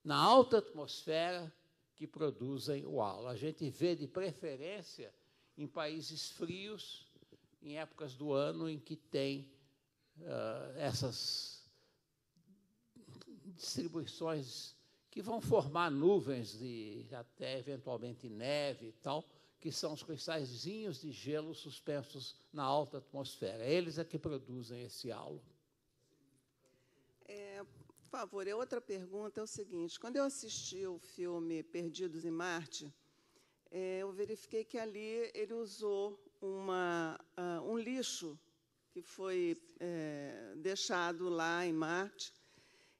na alta atmosfera que produzem o halo. A gente vê, de preferência, em países frios, em épocas do ano em que tem essas distribuições que vão formar nuvens de até, eventualmente, neve e tal, que são os cristalzinhos de gelo suspensos na alta atmosfera. Eles é que produzem esse halo. Por favor, outra pergunta é o seguinte. Quando eu assisti o filme Perdidos em Marte, eu verifiquei que ali ele usou um lixo que foi deixado lá em Marte.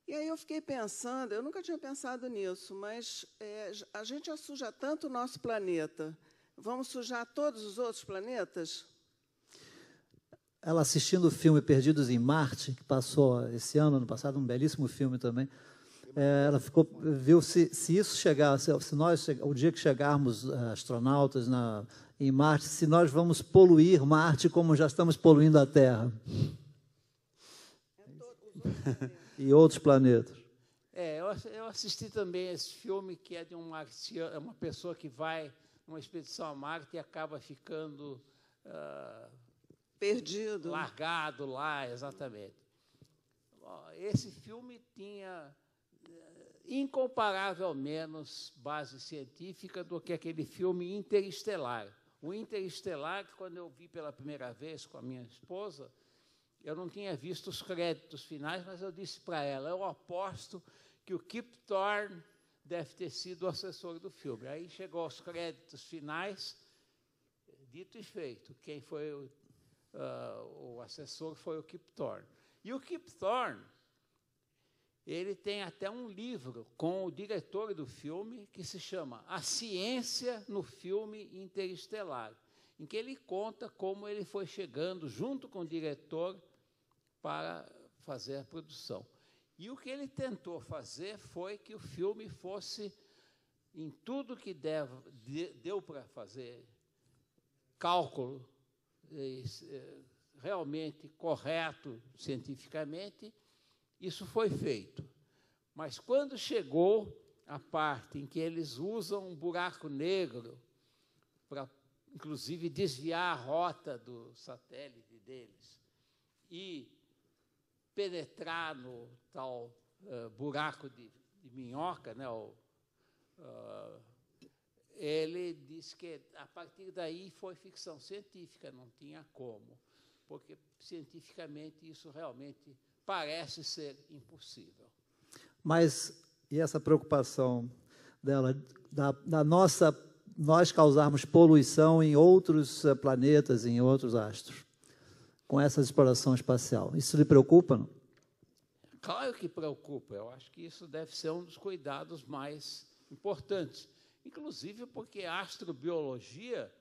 E aí eu fiquei pensando, eu nunca tinha pensado nisso, mas a gente já suja tanto o nosso planeta. Vamos sujar todos os outros planetas? ela assistindo o filme Perdidos em Marte, que passou esse ano passado, um belíssimo filme também, ela viu se isso chegasse, o dia que chegarmos astronautas em Marte, se nós vamos poluir Marte como já estamos poluindo a Terra. E outros planetas. Eu assisti também esse filme, que é de um marciano, uma pessoa que vai numa expedição a Marte e acaba ficando perdido, largado lá, exatamente. Esse filme tinha incomparável menos base científica do que aquele filme Interestelar. O Interestelar, quando eu vi pela primeira vez com a minha esposa, eu não tinha visto os créditos finais, mas eu disse para ela, eu aposto que o Kip Thorne deve ter sido o assessor do filme. Aí chegou aos créditos finais, dito e feito. Quem foi o assessor foi o Kip Thorne. E o Kip Thorne, ele tem até um livro com o diretor do filme que se chama A Ciência no Filme Interestelar, em que ele conta como ele foi chegando junto com o diretor para fazer a produção. E o que ele tentou fazer foi que o filme fosse, em tudo que deu para fazer cálculo realmente correto cientificamente, isso foi feito. Mas quando chegou a parte em que eles usam um buraco negro para, inclusive, desviar a rota do satélite deles e penetrar no tal buraco de minhoca, né, ele disse que a partir daí foi ficção científica, não tinha como, porque cientificamente isso realmente parece ser impossível. Mas e essa preocupação dela, nós causarmos poluição em outros planetas, em outros astros, com essa exploração espacial? Isso lhe preocupa, não? Claro que preocupa. Eu acho que isso deve ser um dos cuidados mais importantes. Inclusive porque a astrobiologia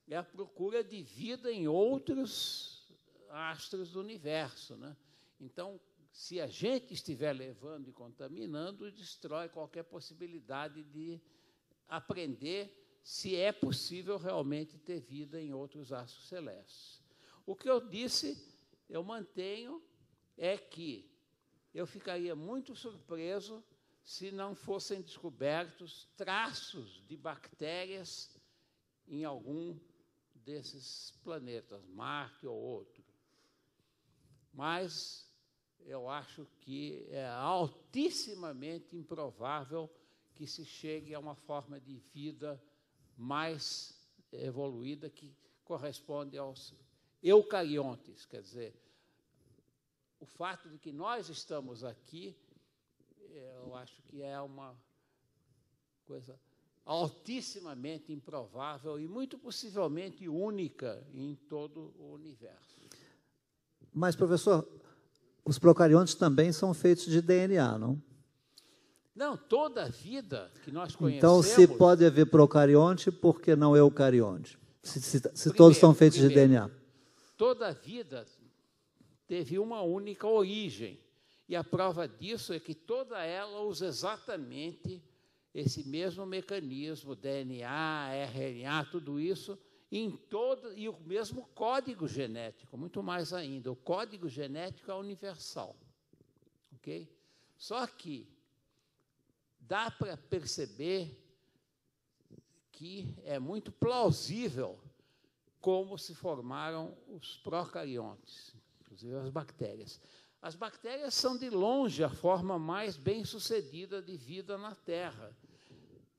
é a procura de vida em outros astros do universo, né? Então, se a gente estiver levando e contaminando, destrói qualquer possibilidade de aprender se é possível realmente ter vida em outros astros celestes. O que eu disse, eu mantenho, é que eu ficaria muito surpreso se não fossem descobertos traços de bactérias em algum desses planetas, Marte ou outro. Mas eu acho que é altissimamente improvável que se chegue a uma forma de vida mais evoluída que corresponde aos eucariontes, quer dizer, o fato de que nós estamos aqui, eu acho que é uma coisa altissimamente improvável e muito possivelmente única em todo o universo. Mas, professor, os procariontes também são feitos de DNA, não? Não, toda a vida que nós conhecemos... Então, se pode haver procarionte, por que não eucarionte? Se todos são feitos de DNA. Toda a vida teve uma única origem. E a prova disso é que toda ela usa exatamente esse mesmo mecanismo, DNA, RNA, tudo isso, e o mesmo código genético, muito mais ainda. O código genético é universal. Okay? Só que dá para perceber que é muito plausível como se formaram os procariontes, inclusive as bactérias. As bactérias são, de longe, a forma mais bem-sucedida de vida na Terra.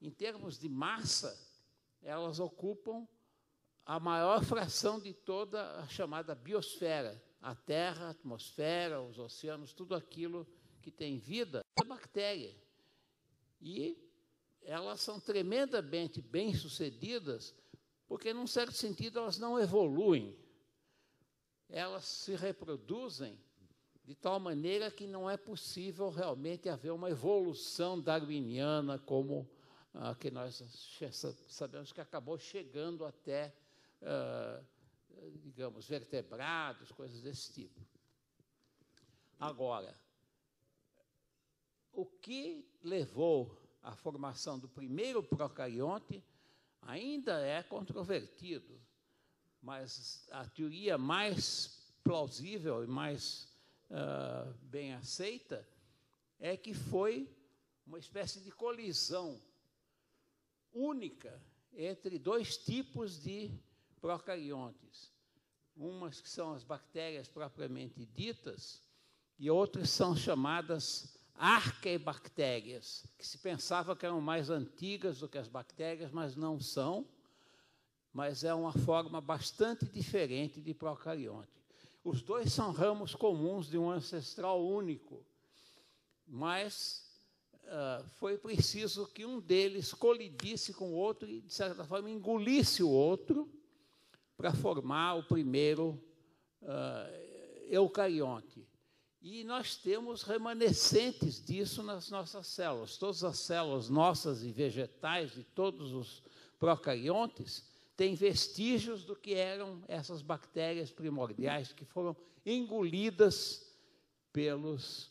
Em termos de massa, elas ocupam a maior fração de toda a chamada biosfera. A Terra, a atmosfera, os oceanos, tudo aquilo que tem vida é bactéria. E elas são tremendamente bem-sucedidas porque, num certo sentido, elas não evoluem. Elas se reproduzem de tal maneira que não é possível realmente haver uma evolução darwiniana como a que nós sabemos que acabou chegando até digamos, vertebrados, coisas desse tipo. Agora, o que levou à formação do primeiro procarionte ainda é controvertido, mas a teoria mais plausível e mais bem aceita é que foi uma espécie de colisão única entre dois tipos de procariontes. Umas que são as bactérias propriamente ditas e outras são chamadas arqueibactérias, que se pensava que eram mais antigas do que as bactérias, mas não são, mas é uma forma bastante diferente de procarionte. Os dois são ramos comuns de um ancestral único, mas foi preciso que um deles colidisse com o outro e, de certa forma, engolisse o outro para formar o primeiro eucarionte. E nós temos remanescentes disso nas nossas células. Todas as células nossas e vegetais, de todos os procariontes, têm vestígios do que eram essas bactérias primordiais que foram engolidas pelas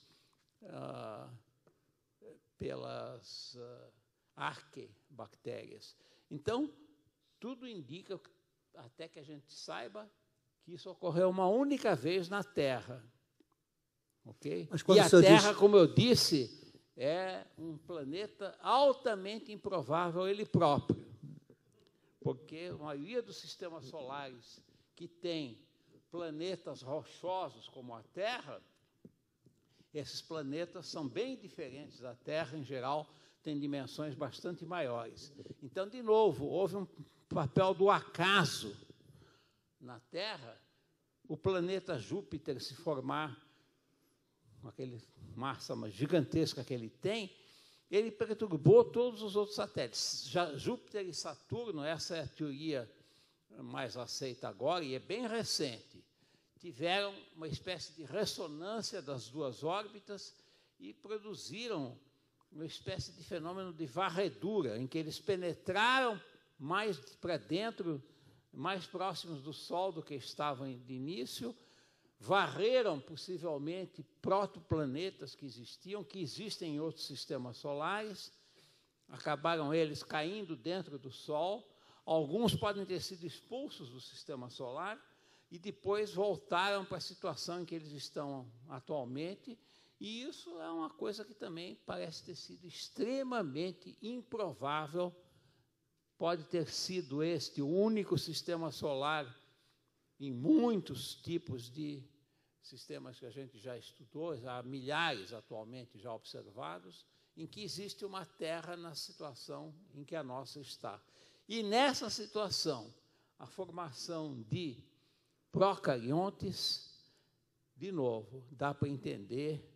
arqueibactérias. Então, tudo indica, até que a gente saiba, que isso ocorreu uma única vez na Terra. Okay? E a Terra, como eu disse, é um planeta altamente improvável ele próprio, porque a maioria dos sistemas solares que tem planetas rochosos como a Terra, esses planetas são bem diferentes da Terra, em geral, têm dimensões bastante maiores. Então, de novo, houve um papel do acaso na Terra, o planeta Júpiter se formar com aquele massa gigantesca que ele tem, ele perturbou todos os outros satélites. Já Júpiter e Saturno, essa é a teoria mais aceita agora, e é bem recente, tiveram uma espécie de ressonância das duas órbitas e produziram uma espécie de fenômeno de varredura, em que eles penetraram mais para dentro, mais próximos do Sol do que estavam de início, varreram possivelmente protoplanetas que existem em outros sistemas solares, acabaram eles caindo dentro do Sol, alguns podem ter sido expulsos do sistema solar e depois voltaram para a situação em que eles estão atualmente, e isso é uma coisa que também parece ter sido extremamente improvável. Pode ter sido este o único sistema solar em muitos tipos de sistemas que a gente já estudou, há milhares atualmente já observados, em que existe uma Terra na situação em que a nossa está. E nessa situação, a formação de procariontes, de novo, dá para entender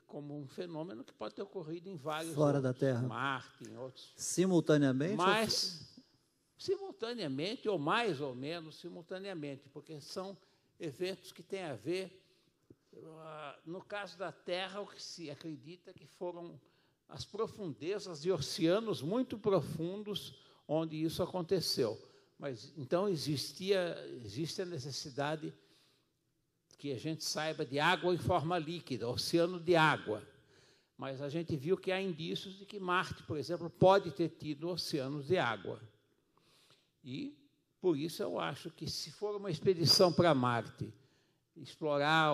como um fenômeno que pode ter ocorrido em vários fora da Terra, Marte, em outros. Simultaneamente? Mas simultaneamente, ou mais ou menos simultaneamente, porque são eventos que têm a ver, no caso da Terra, o que se acredita que foram as profundezas de oceanos muito profundos onde isso aconteceu. Mas, então, existe a necessidade que a gente saiba de água em forma líquida, oceano de água. Mas a gente viu que há indícios de que Marte, por exemplo, pode ter tido oceanos de água. E, por isso, eu acho que, se for uma expedição para Marte, explorar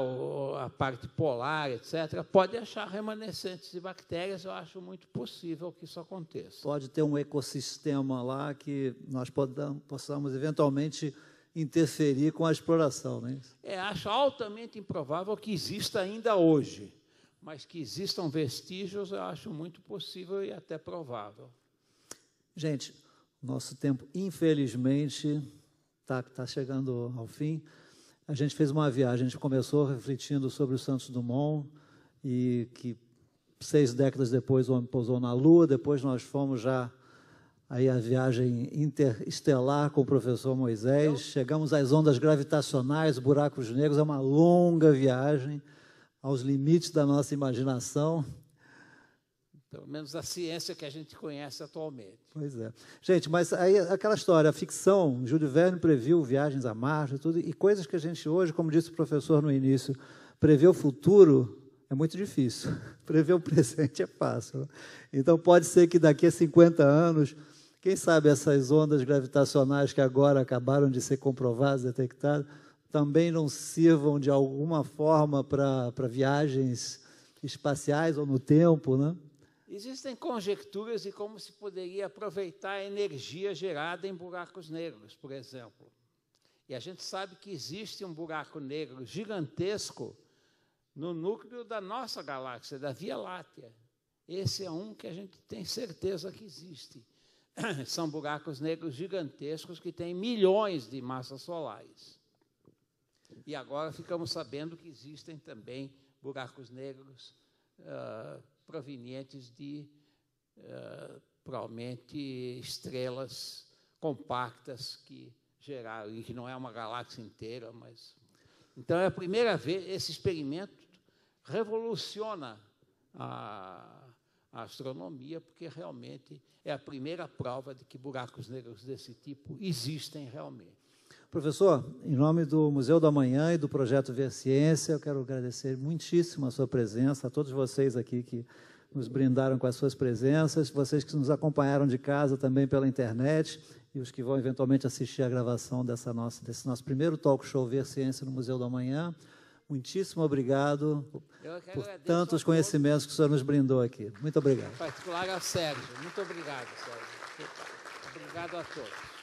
a parte polar, etc., pode achar remanescentes de bactérias, eu acho muito possível que isso aconteça. Pode ter um ecossistema lá que nós possamos, eventualmente, interferir com a exploração, não é isso? Acho altamente improvável que exista ainda hoje, mas que existam vestígios, eu acho muito possível e até provável. Gente, nosso tempo, infelizmente, está chegando ao fim. A gente fez uma viagem, a gente começou refletindo sobre o Santos Dumont, e que 6 décadas depois o homem pousou na Lua, depois nós fomos já aí a viagem interestelar com o professor Moisés, chegamos às ondas gravitacionais, buracos negros, é uma longa viagem, aos limites da nossa imaginação. Pelo menos a ciência que a gente conhece atualmente. Pois é. Gente, mas aí aquela história, a ficção, Júlio Verne previu viagens a Marte e tudo, e coisas que a gente hoje, como disse o professor no início, prever o futuro é muito difícil. Prever o presente é fácil. Então, pode ser que daqui a 50 anos, quem sabe essas ondas gravitacionais que agora acabaram de ser comprovadas, detectadas, também não sirvam de alguma forma para viagens espaciais ou no tempo, né? Existem conjecturas de como se poderia aproveitar a energia gerada em buracos negros, por exemplo. E a gente sabe que existe um buraco negro gigantesco no núcleo da nossa galáxia, da Via Láctea. Esse é um que a gente tem certeza que existe. São buracos negros gigantescos que têm milhões de massas solares. E agora ficamos sabendo que existem também buracos negros provenientes de, provavelmente, estrelas compactas que geraram, e que não é uma galáxia inteira, mas... Então, é a primeira vez, esse experimento revoluciona a astronomia, porque realmente é a primeira prova de que buracos negros desse tipo existem realmente. Professor, em nome do Museu do Amanhã e do Projeto Ver Ciência, eu quero agradecer muitíssimo a sua presença, a todos vocês aqui que nos brindaram com as suas presenças, vocês que nos acompanharam de casa também pela internet e os que vão eventualmente assistir a gravação desse nosso primeiro talk show Ver Ciência no Museu do Amanhã. Muitíssimo obrigado por tantos conhecimentos que o senhor nos brindou aqui. Muito obrigado. Em particular ao Sérgio. Muito obrigado, Sérgio. Obrigado a todos.